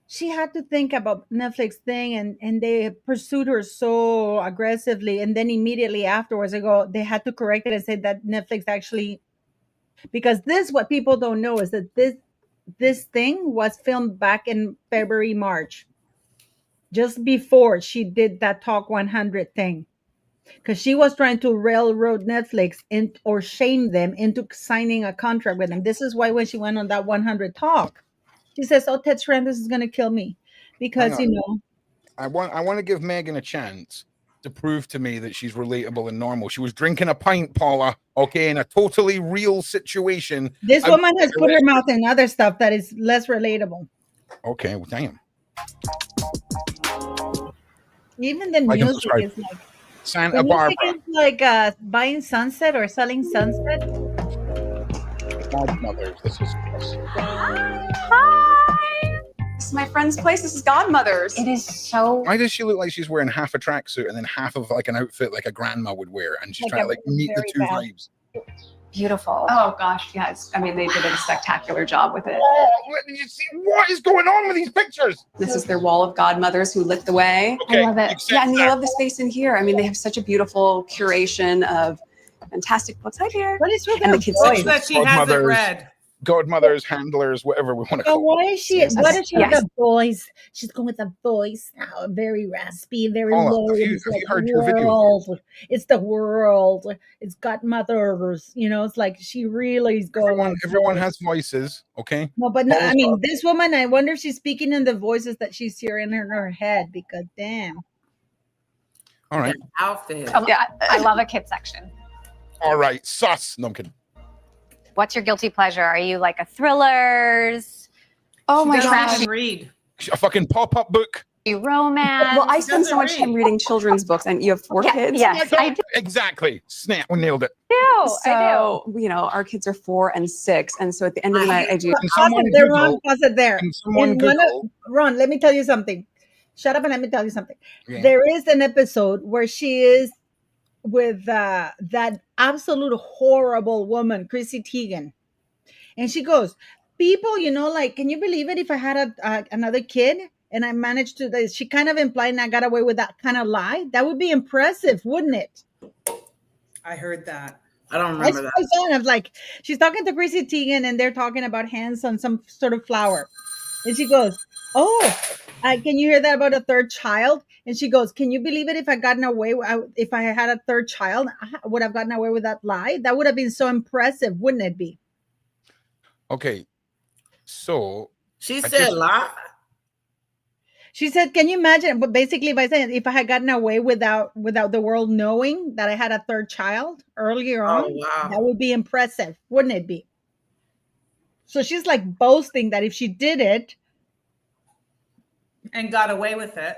she had to think about Netflix thing and they pursued her so aggressively. And then immediately afterwards, they had to correct it and say that Netflix actually, because what people don't know is that this thing was filmed back in February, March. Just before she did that Talk 100 thing, because she was trying to railroad Netflix or shame them into signing a contract with them. This is why when she went on that 100 Talk, she says, "Oh, Ted Sarandos is going to kill me," because I want to give Meghan a chance to prove to me that she's relatable and normal. She was drinking a pint, Paula, okay, in a totally real situation. This woman has put her mouth in other stuff that is less relatable. Okay, well, damn. Even the music is like Santa Barbara. Is like buying sunset or selling sunset. Godmothers. This is Hi. This is my friend's place. This is Godmother's. It is so. Why does she look like she's wearing half a tracksuit and then half of like an outfit like a grandma would wear, and she's trying to like meet the two vibes? Beautiful. Oh gosh, yes. I mean, they did a spectacular job with it. Oh, did you see what is going on with these pictures? This is their wall of godmothers who lit the way. Okay, I love it. Yeah, and you love the space in here. I mean, they have such a beautiful curation of fantastic books. Hi there. What is with and the kids books that she hasn't read? Godmothers, handlers, whatever we want to call them. Why is she? What is she with the voice? She's going with the voice now, very raspy, very low. Have you heard your video? It's the world. It's Godmothers. It's like she really is going. Everyone has voices, okay? No, but no, I mean, this woman, I wonder if she's speaking in the voices that she's hearing in her head, because damn. All right. Outfit. Yeah, I love a kid section. All right, sus. No, I'm kidding. What's your guilty pleasure? Are you like a thrillers? Oh my gosh. Read a fucking pop-up book. You romance? Well, I spend so much time reading children's books, and you have 4 kids. Yes, I do. Exactly. Snap. We nailed it. I do. Our kids are 4 and 6, and so at the end of the night, I do. Pause it there. Ron, let me tell you something. Shut up and let me tell you something. Yeah. There is an episode where she is with that absolute horrible woman, Chrissy Teigen. And she goes, people, like, can you believe it? If I had another kid and I managed to, she kind of implied and I got away with that kind of lie. That would be impressive, wouldn't it? I heard that. I don't remember that. I was like, she's talking to Chrissy Teigen and they're talking about hands on some sort of flower. And she goes, oh, can you hear that about a third child? And she goes, can you believe it? If I gotten away, if I had a third child, I would have gotten away with that lie. That would have been so impressive, wouldn't it be? Okay. So she said lie. She said, can you imagine? But basically by saying, if I had gotten away without the world knowing that I had a third child earlier on, wow. that would be impressive, wouldn't it be? So she's like boasting that if she did it and got away with it.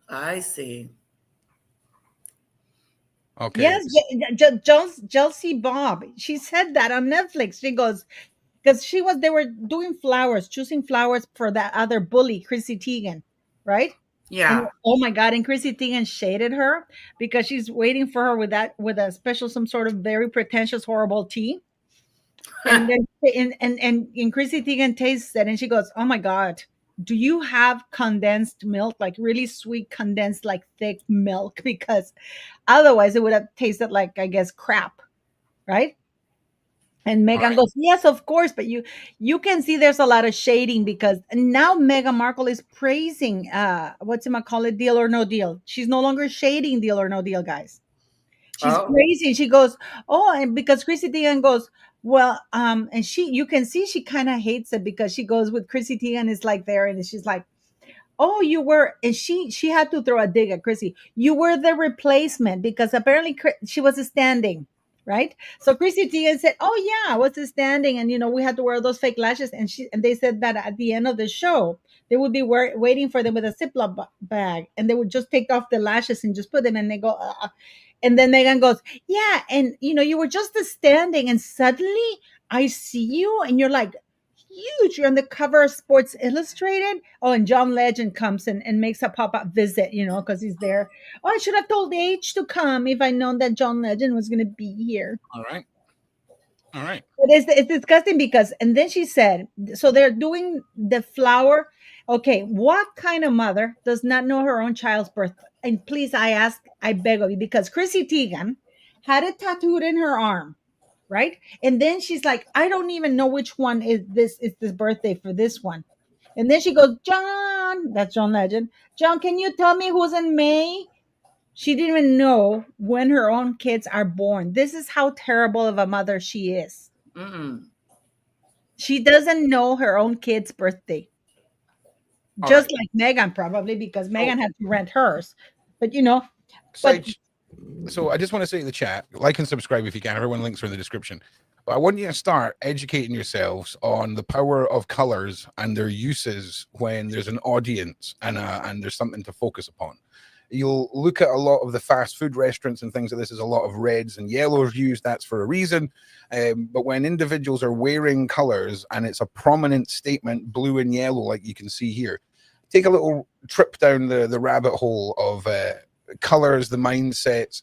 I see. Okay. Yes, Chelsea Bob. She said that on Netflix. She goes, because they were doing flowers, choosing flowers for that other bully, Chrissy Teigen, right? Yeah. And, oh my God! And Chrissy Teigen shaded her because she's waiting for her with a special, some sort of very pretentious, horrible tea. And then and Chrissy Teigen tastes it and she goes, oh my God, do you have condensed milk, like really sweet condensed, like thick milk? Because otherwise it would have tasted like, I guess, crap, right? And Meghan goes, yes, of course, but you can see there's a lot of shading because now Meghan Markle is praising Deal or No Deal. She's no longer shading Deal or No Deal, guys. She's praising. She goes, oh, and because Chrissy Teigen goes, well, and you can see she kind of hates it because she goes with Chrissy Teigen is like there and she's like, oh, you were, and she had to throw a dig at Chrissy. You were the replacement because apparently she was standing. Right. So Chrissy Teigen said, oh, yeah, I was standing. And, we had to wear those fake lashes. And they said that at the end of the show, they would be waiting for them with a Ziploc bag. And they would just take off the lashes and just put them and they go, And then Meghan goes, yeah. And, you were just standing and suddenly I see you and you're like huge. You're on the cover of Sports Illustrated. Oh, and John Legend comes and makes a pop-up visit, because he's there. Oh, I should have told H to come if I'd known that John Legend was going to be here. All right. But it's disgusting because, and then she said, so they're doing the flower. Okay, what kind of mother does not know her own child's birth? And please, I beg of you, because Chrissy Teigen had it tattooed in her arm. Right. And then she's like, I don't even know which one is this birthday for this one. And then she goes, John, that's John Legend. John, can you tell me who's in May? She didn't even know when her own kids are born. This is how terrible of a mother she is. Mm-mm. She doesn't know her own kid's birthday. Just like Meghan, probably, because Meghan had to rent hers. But, So I just want to say in the chat, like and subscribe if you can. Everyone, links are in the description. But I want you to start educating yourselves on the power of colors and their uses when there's an audience and there's something to focus upon. You'll look at a lot of the fast food restaurants and things like this. There's a lot of reds and yellows used. That's for a reason. But when individuals are wearing colors and it's a prominent statement, blue and yellow, like you can see here, take a little trip down the rabbit hole of colors, the mindsets,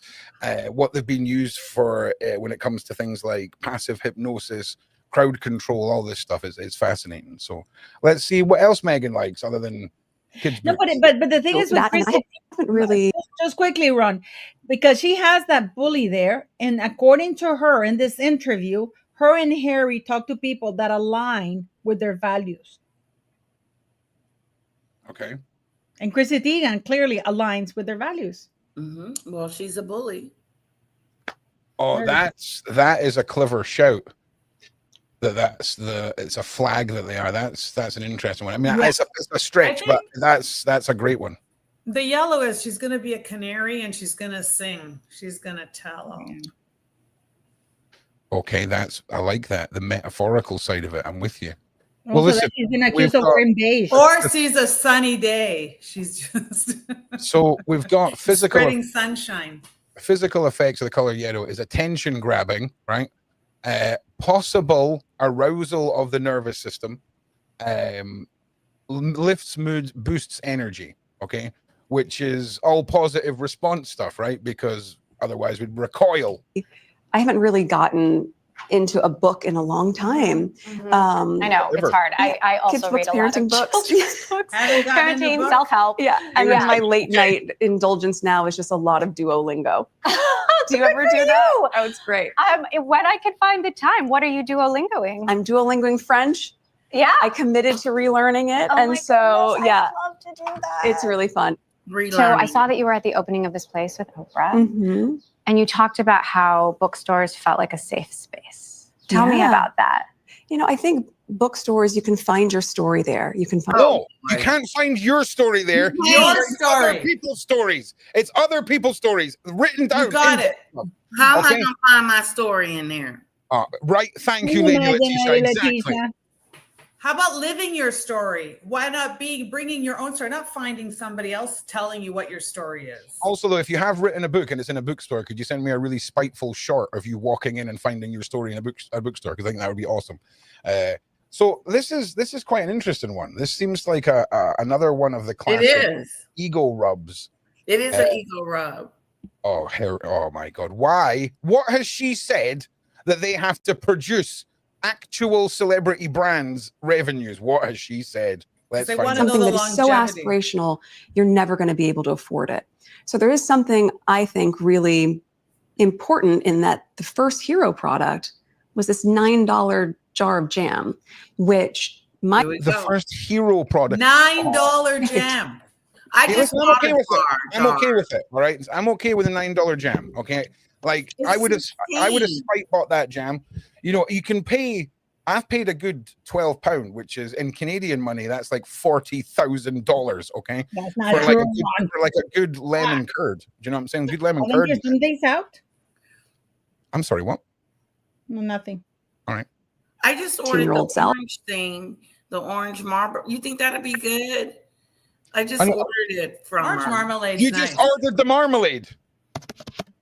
what they've been used for when it comes to things like passive hypnosis, crowd control. All this stuff is fascinating. So let's see what else Meghan likes other than kids. No, but the thing is with Chrissy, really just quickly, Ron, because she has that bully there, and according to her in this interview, her and Harry talk to people that align with their values. Okay. And Chrissy Teigen clearly aligns with their values. Mm-hmm. Well, she's a bully. Oh, that is a clever shout. It's a flag that they are. That's an interesting one. I mean, it's a stretch, but that's a great one. The yellow is she's going to be a canary and she's going to sing. She's going to tell them. Okay, I like that. The metaphorical side of it. I'm with you. Well, listen, she's been accused of wearing beige. Or sees a sunny day. She's just so we've got physical spreading sunshine. Physical effects of the color yellow is attention grabbing, right? Possible arousal of the nervous system, lifts mood, boosts energy. Okay, which is all positive response stuff, right? Because otherwise we'd recoil. I haven't really gotten into a book in a long time. I know it's hard. I also read a lot of books. Parenting, self-help. Yeah, and then my late night indulgence now is just a lot of Duolingo. Do you ever do that? Oh, it's great. When I can find the time, what are you Duolingoing? I'm Duolingoing French. Yeah, I committed to relearning it, and so I'd love to do that. It's really fun. So I saw that you were at the opening of this place with Oprah, and you talked about how bookstores felt like a safe space. Tell me about that. I think bookstores, you can find your story there. You can find. No, you can't find your story there. Your story. Other people's stories. It's other people's stories written down. You got it. How am I gonna find my story in there? Right. Thank you, Lady Letitia. Exactly. How about living your story? Why not bringing your own story, not finding somebody else telling you what your story is? Also, though, if you have written a book and it's in a bookstore, could you send me a really spiteful short of you walking in and finding your story in a bookstore? Because I think that would be awesome. So this is quite an interesting one. This seems like another one of the classic ego rubs. It is an ego rub. Oh my God! Why? What has she said that they have to produce actual celebrity brands revenues? What has she said? Let's find something that is so aspirational, you're never going to be able to afford it. So there is something I think really important in that the first hero product was this $9 jar of jam, which the first hero product $9 jam. I'm okay with it. I'm okay with it. All right, I'm okay with a $9 jam. Okay. Like I would have spite bought that jam. You can pay. I've paid a good £12, which is in Canadian money, that's like $40,000. Okay, that's not true. For like a good lemon curd. Do you know what I'm saying? Good lemon curd. Your Sundays out? I'm sorry. What? No, nothing. All right. I just ordered the orange thing, the orange marble. You think that'd be good? I just ordered it from orange marmalade. You just ordered the marmalade.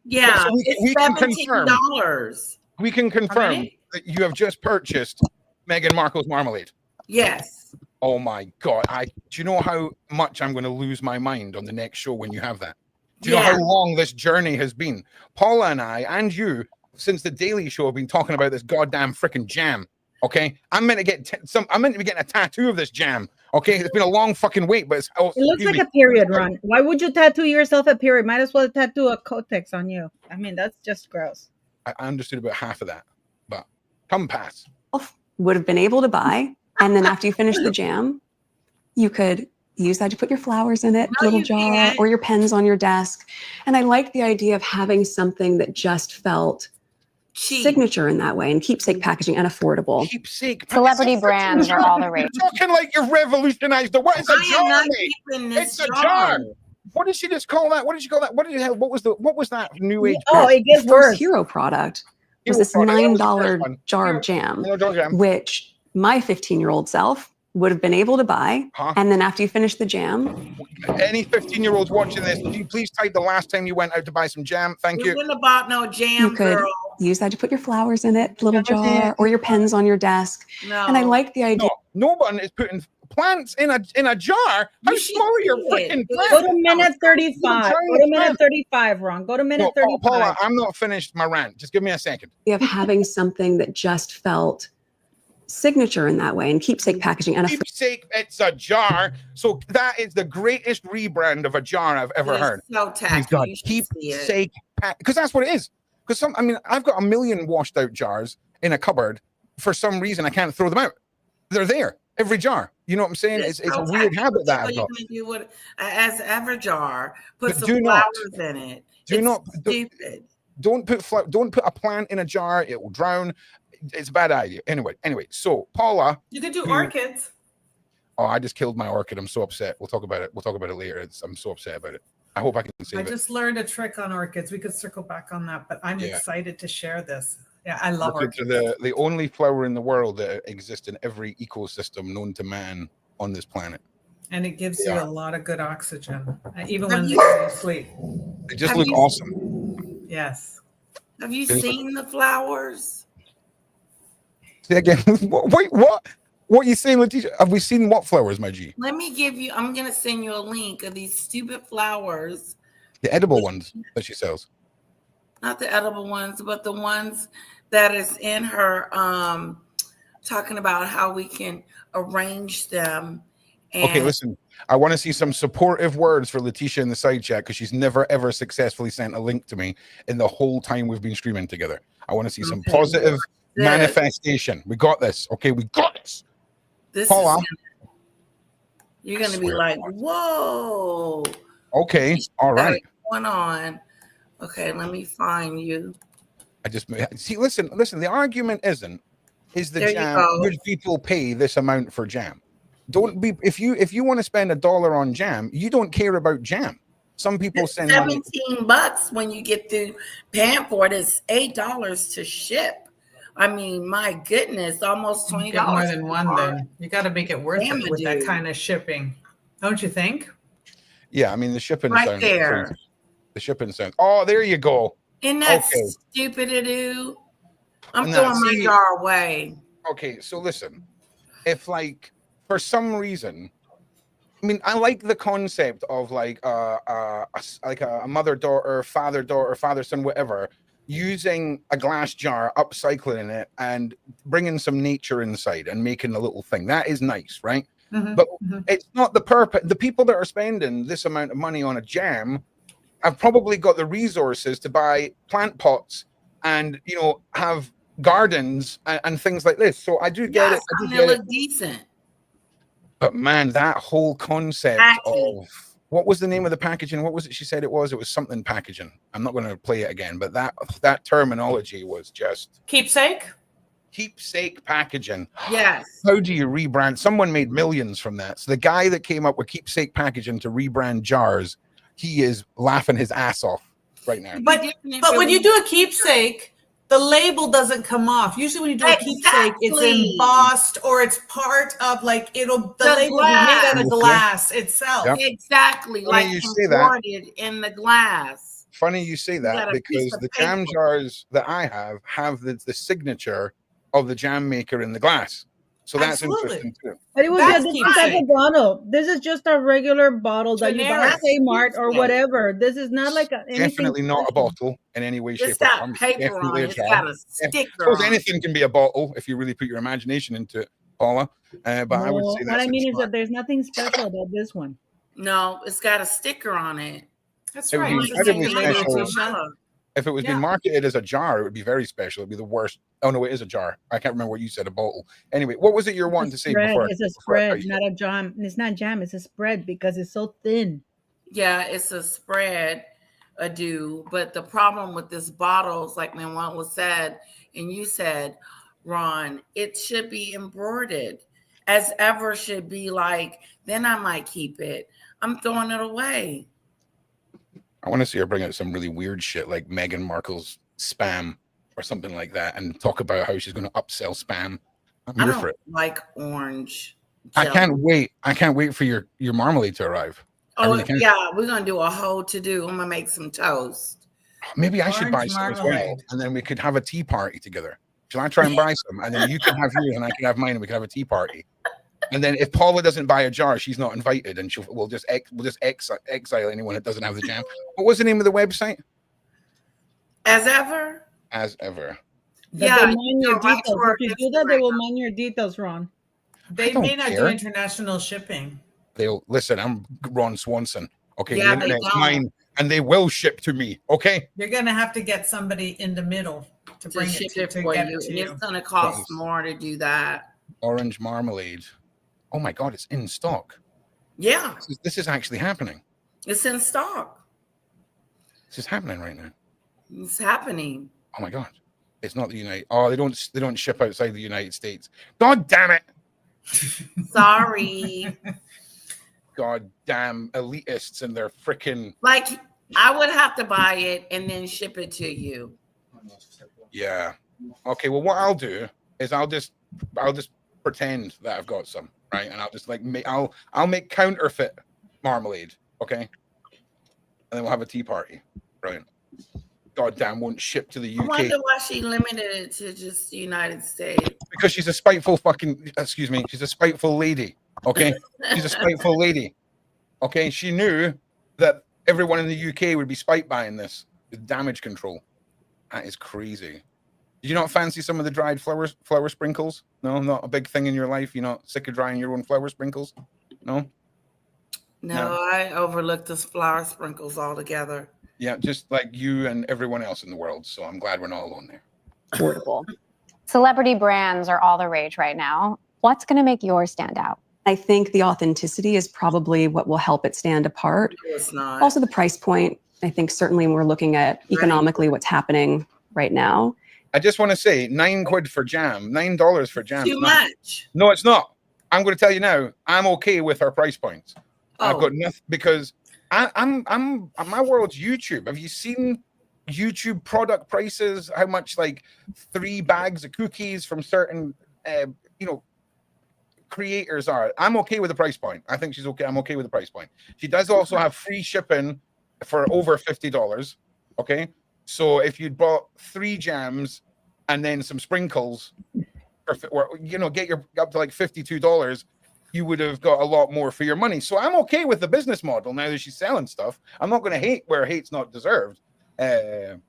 Yeah, so we can confirm. $17. We can confirm that you have just purchased Meghan Markle's marmalade. Yes. Oh my God! Do you know how much I'm going to lose my mind on the next show when you have that? Do you know how long this journey has been? Paula and I, and you, since the Daily Show, have been talking about this goddamn freaking jam. Okay, I'm meant to get I'm meant to be getting a tattoo of this jam. Okay, it's been a long fucking wait, but it looks like a period run. Why would you tattoo yourself a period? Might as well tattoo a Kotex on you. I mean, that's just gross. I understood about half of that, but come pass. Would have been able to buy, and then after you finish the jam, you could use that to put your flowers in it, little jar, or your pens on your desk. And I like the idea of having something that just felt signature in that way, and keepsake packaging and affordable. Keepsake celebrity brands are all the rage. You're talking like you've revolutionized the what is a jar? It's a jar. What did she just call that? What did she call that? What was that new age? Oh, it gets worse. Hero product was this $9 jar of jam, which my 15-year-old self would have been able to buy. And then after you finish the jam. Any 15-year-olds watching this, would you please type the last time you went out to buy some jam? Thank you. You wouldn't have bought no jam, you could use that to put your flowers in it, little jar, or your pens on your desk. No. And I like the idea. No one is putting plants in a jar. How small are your freaking plants? Go to minute 35. Go to minute 35, Ron. Go to minute 35. Paula, I'm not finished my rant. Just give me a second. Of having something that just felt signature in that way, and keepsake packaging and keepsake, it's a jar. So that is the greatest rebrand of a jar I've ever heard. So tacky. Keepsake because that's what it is. Because I've got a million washed out jars in a cupboard. For some reason, I can't throw them out. They're there, every jar. You know what I'm saying? It's a weird habit that I've got. You can do as ever jar, put some flowers in it. Stupid. Don't put a plant in a jar. It will drown. It's a bad idea. Anyway, so Paula, you could do orchids. Oh, I just killed my orchid. I'm so upset. We'll talk about it. Later. I'm so upset about it. I hope I can save it. I just learned a trick on orchids. We could circle back on that, but I'm excited to share this. Yeah, I love orchids. The only flower in the world that exists in every ecosystem known to man on this planet. And it gives you a lot of good oxygen, even when you're asleep. They just look awesome. Yes. Have you seen the flowers? Say again. Wait, what? What are you saying, Letitia? Have we seen what flowers, my G? Let me give you. I'm gonna send you a link of these stupid flowers. The edible ones that she sells. not the edible ones, but the ones that is in her talking about how we can arrange them. And okay, listen, I want to see some supportive words for Letitia in the side chat because she's never ever successfully sent a link to me in the whole time we've been streaming together. I want to see some positive manifestation. We got this. Okay, we got this. Paula, you're gonna be like, whoa. Okay, all right. What's going on? Okay, let me find you. I just see. Listen. The argument is the there jam. Would people pay this amount for jam? Don't be if you want to spend $1 on jam, you don't care about jam. Some people send $17 when you get through paying for it. It's $8 to ship. I mean, my goodness, almost $20. Get more than one, then you got to make it worth it with that kind of shipping, don't you think? Yeah, I mean the shipping right there. Crazy. The shipping sounds. Oh, there you go. Isn't that stupid to do? I'm throwing my jar away. Okay, so listen, if like for some reason, I mean, I like the concept of like a mother-daughter, father-daughter, father-son, whatever, using a glass jar, upcycling it, and bringing some nature inside and making a little thing. That is nice, right? But it's not the purpose. The people that are spending this amount of money on a jam have probably got the resources to buy plant pots and, you know, have gardens and things like this. So I do get it. I do get look decent. But man, that whole concept of what was the name of the packaging? What was it she said it was? It was something packaging. I'm not going to play it again, but that terminology was just keepsake packaging. Yes. How do you rebrand? Someone made millions from that. So the guy that came up with keepsake packaging to rebrand jars, he is laughing his ass off right now. But when you do a keepsake, the label doesn't come off. Usually when you do a keepsake, it's embossed or it's part of like the label will be made out of glass itself. Yep. Exactly. Funny like you say that. In the glass. Funny you say that because the jam jars that I have the signature of the jam maker in the glass. So that's interesting too. But it was a different type of bottle. This is just a regular bottle that you buy at Kmart or whatever. This is not like anything. Definitely not a bottle in any way, shape, or form. Paper on it. It's got a sticker on it. Anything can be a bottle if you really put your imagination into it, Paula. But I would say what I mean is that there's nothing special about this one. No, it's got a sticker on it. That's right. If it was being marketed as a jar, it would be very special. It'd be the worst. Oh no, it is a jar. I can't remember what you said, a bottle. Anyway, what was it you're wanting to say before? It's a spread, not a jam. It's not jam, it's a spread because it's so thin. Yeah, it's a spread, but the problem with this bottle is like Manuel was said, and you said, Ron, it should be embroidered as ever should be like, then I might keep it. I'm throwing it away. I want to see her bring out some really weird shit like Meghan Markle's spam or something like that and talk about how she's going to upsell spam. I'm here for it. Like orange jelly. I can't wait for your marmalade to arrive. Oh, yeah. We're going to do a whole to-do. I'm going to make some toast. Maybe I should buy some as well. And then we could have a tea party together. Shall I try and buy some? And then you can have yours and I can have mine and we can have a tea party. And then if Paula doesn't buy a jar, she's not invited, and we'll just exile anyone that doesn't have the jam. What was the name of the website? As ever. Yeah, they mine your details. If you do that, they will mine your details, Ron. They may not do international shipping. They'll listen. I'm Ron Swanson. Okay, the internet's mine, and they will ship to me. Okay. You're gonna have to get somebody in the middle to bring it to get it to you. It's gonna cost more to do that. Orange marmalade. Oh my God, it's in stock. Yeah. This is actually happening. It's in stock. This is happening right now. It's happening. Oh my God. It's not the United. Oh, they don't ship outside the United States. God damn it. Sorry. God damn elitists and their freaking. Like, I would have to buy it and then ship it to you. Yeah. Okay, well, what I'll do is I'll just pretend that I've got some. Right, and I'll just like I'll make counterfeit marmalade, okay, and then we'll have a tea party. Right? Goddamn, won't ship to the UK. I wonder why she limited it to just the United States. Because she's a spiteful she's a spiteful lady. Okay, she's a spiteful lady. Okay, she knew that everyone in the UK would be spite buying this with damage control. That is crazy. Did you not fancy some of the dried flower sprinkles? No, not a big thing in your life. You're not sick of drying your own flower sprinkles? No? No, I overlooked the flower sprinkles altogether. Yeah, just like you and everyone else in the world. So I'm glad we're not alone there. Affordable. Celebrity brands are all the rage right now. What's going to make yours stand out? I think the authenticity is probably what will help it stand apart. No, it's not. Also, the price point. I think certainly when we're looking at economically what's happening right now. I just want to say £9 for jam, $9 for jam. Too much. No, it's not. I'm going to tell you now, I'm okay with our price points. Oh. I've got nothing because I'm my world's YouTube. Have you seen YouTube product prices? How much like 3 bags of cookies from certain creators are? I'm okay with the price point. I think she's okay. I'm okay with the price point. She does also have free shipping for over $50. Okay, so if you bought 3 jams and then some sprinkles, or get your up to like $52, you would have got a lot more for your money. So I'm okay with the business model now that she's selling stuff. I'm not going to hate where hate's not deserved. But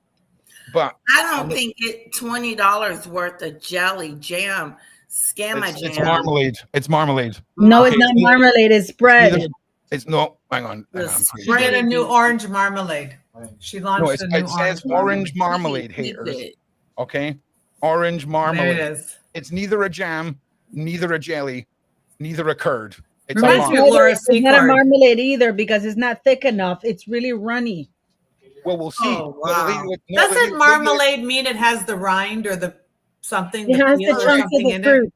I don't think $20 worth of jelly jam. Scamma jam. It's marmalade. It's marmalade. No, it's not marmalade. It's bread. It's no. Hang on. She did a new orange marmalade. She launched a new it says orange marmalade, haters. Okay, orange marmalade. There it is. It's neither a jam, neither a jelly, neither a curd. It's Reminds me of Laura's It's not a marmalade either because it's not thick enough. It's really runny. Well, we'll see. Oh, wow. Doesn't marmalade mean it has the rind or the something? It has the chunks of the fruit.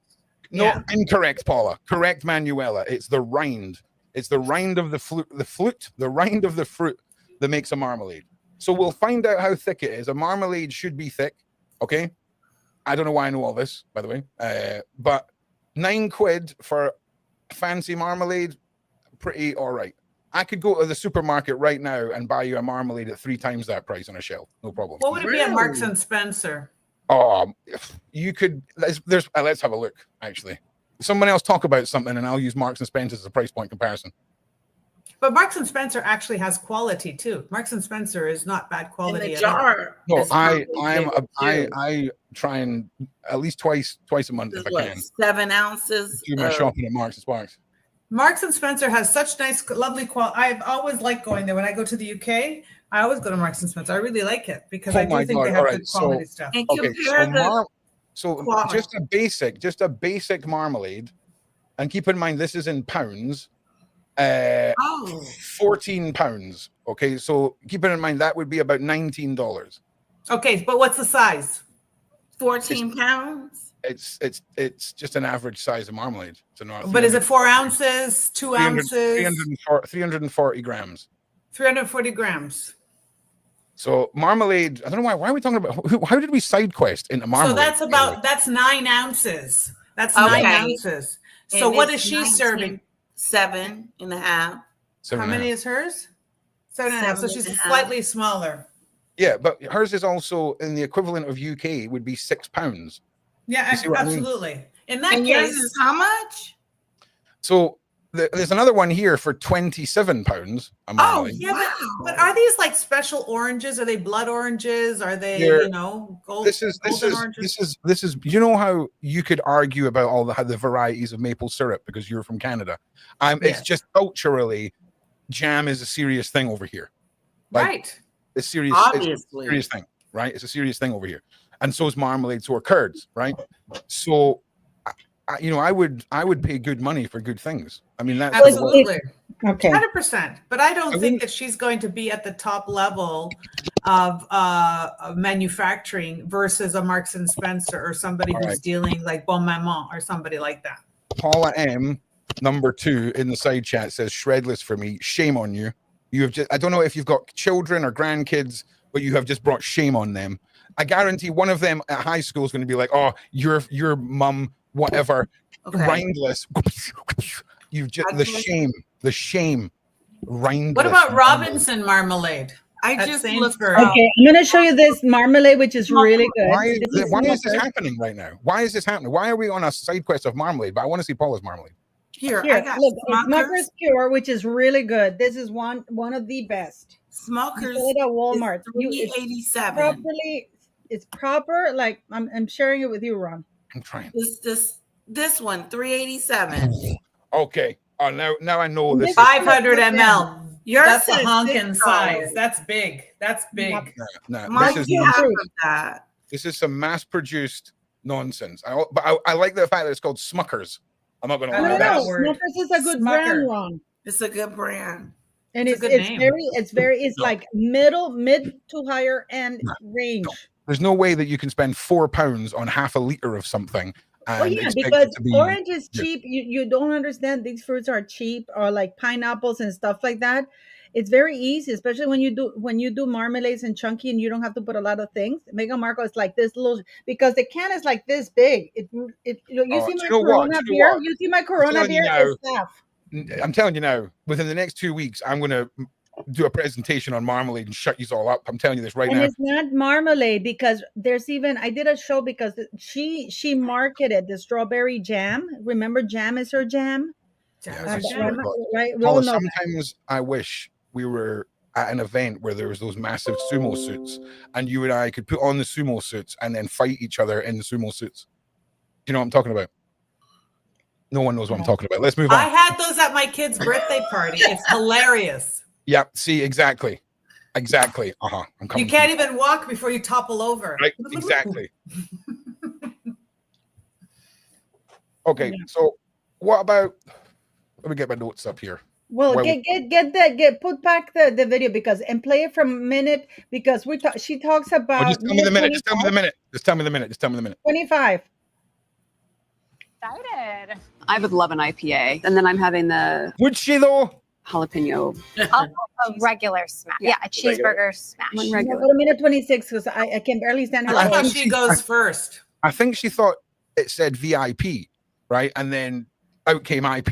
No, incorrect, Paula. Correct, Manuela. It's the rind. It's the rind of the rind of the fruit that makes a marmalade. So we'll find out how thick it is. A marmalade should be thick. Okay. I don't know why I know all this, by the way. But £9 for fancy marmalade, pretty all right. I could go to the supermarket right now and buy you a marmalade at 3 times that price on a shelf. No problem. What would it be at Marks and Spencer? Oh, you could. Let's have a look. Actually, someone else talk about something, and I'll use Marks and Spencer as a price point comparison. But Marks and Spencer actually has quality too. Marks and Spencer is not bad quality. In the jar. No, I try and at least twice a month if I can. 7 ounces. Do my shopping at Marks and Sparks. Marks and Spencer has such nice, lovely quality. I've always liked going there. When I go to the UK, I always go to Marks and Spencer. I really like it because I do think they have good quality stuff. And just a basic marmalade, and keep in mind this is in pounds. 14 pounds. Okay, so keep it in mind that would be about $19. Okay, but what's the size? 14 pounds. It's just an average size of marmalade. But is it 4 ounces, 2 ounces? 340 grams. 340 grams. So marmalade, I don't know why are we talking about, how did we side quest into marmalade? So that's 9 ounces. That's 9 ounces. So what is she serving? 7.5. How many is hers? 7.5. So she's slightly smaller. Yeah, but hers is also in the equivalent of UK would be £6. Yeah, absolutely. In that case, yours is how much? So there's another one here for £27. Oh, yeah, but are these like special oranges? Are they blood oranges? Are they, gold? This is. You know how you could argue about all the varieties of maple syrup because you're from Canada. It's just culturally, jam is a serious thing over here. Right. It's serious. Obviously, it's a serious thing, right? It's a serious thing over here, and so is marmalade, so are curds, right? So. I would pay good money for good things. I mean, that's absolutely okay, 100%. But I don't think that she's going to be at the top level of manufacturing versus a Marks and Spencer or somebody who's dealing like Bon Maman or somebody like that. Paula M, number 2 in the side chat says shredless for me. Shame on you. You have just. I don't know if you've got children or grandkids, but you have just brought shame on them. I guarantee one of them at high school is going to be like, "Oh, your mum." Whatever, rindless. You've just the shame, rindless. What about Robinson marmalade? I just looked. Okay, I'm going to show you this marmalade, which is really good. Why is this happening right now? Why is this happening? Why are we on a side quest of marmalade? But I want to see Paula's marmalade. Here I got look, Smucker's Pure, which is really good. This is one of the best. Smucker's at Walmart. $3.87. it's proper. Like I'm sharing it with you, Ron. I'm trying. This one, 387. Okay. Oh, now I know this. 500 ml. That's a says honkin' $6. size. That's big. That's big. No, Mine this is half of that. This is some mass-produced nonsense. But I like the fact that it's called Smuckers. I'm not going to lie. that No, word. Smuckers is a good Smucker. brand, Ron. It's a good brand. And It's a good name. it's like mid to higher end range. No. There's no way that you can spend £4 on half a liter of something. Oh yeah, because orange is cheap. You don't understand these fruits are cheap, or like pineapples and stuff like that. It's very easy, especially when you do marmalades and chunky, and you don't have to put a lot of things. Meghan Markle is like this little, because the can is like this big. You see my Corona beer. You see my Corona beer is half. I'm telling you now, within the next 2 weeks, I'm going to do a presentation on marmalade and shut you all up. I'm telling you this right now. And it's not marmalade, because I did a show because she marketed the strawberry jam. Remember, jam is her jam. Right? Well, sometimes I wish we were at an event where there was those massive sumo suits, and you and I could put on the sumo suits and then fight each other in the sumo suits. Do you know what I'm talking about? No one knows what I'm talking about. Let's move on. I had those at my kid's birthday party. It's hilarious. Yeah, see, exactly. I'm coming. You can't even walk before you topple over. Right, exactly. Okay, so what about, let me get my notes up here. Well, put back the video and play it from a minute, because she talks about. Just tell me the minute. Just tell me the minute. 25. Excited. I would love an IPA, and then I'm having the. Would she though? Jalapeno. A regular smash. Yeah, a cheeseburger smash. One regular. But a minute 26, because I can barely stand her. I think she goes first. I think she thought it said VIP, right? And then out came IP.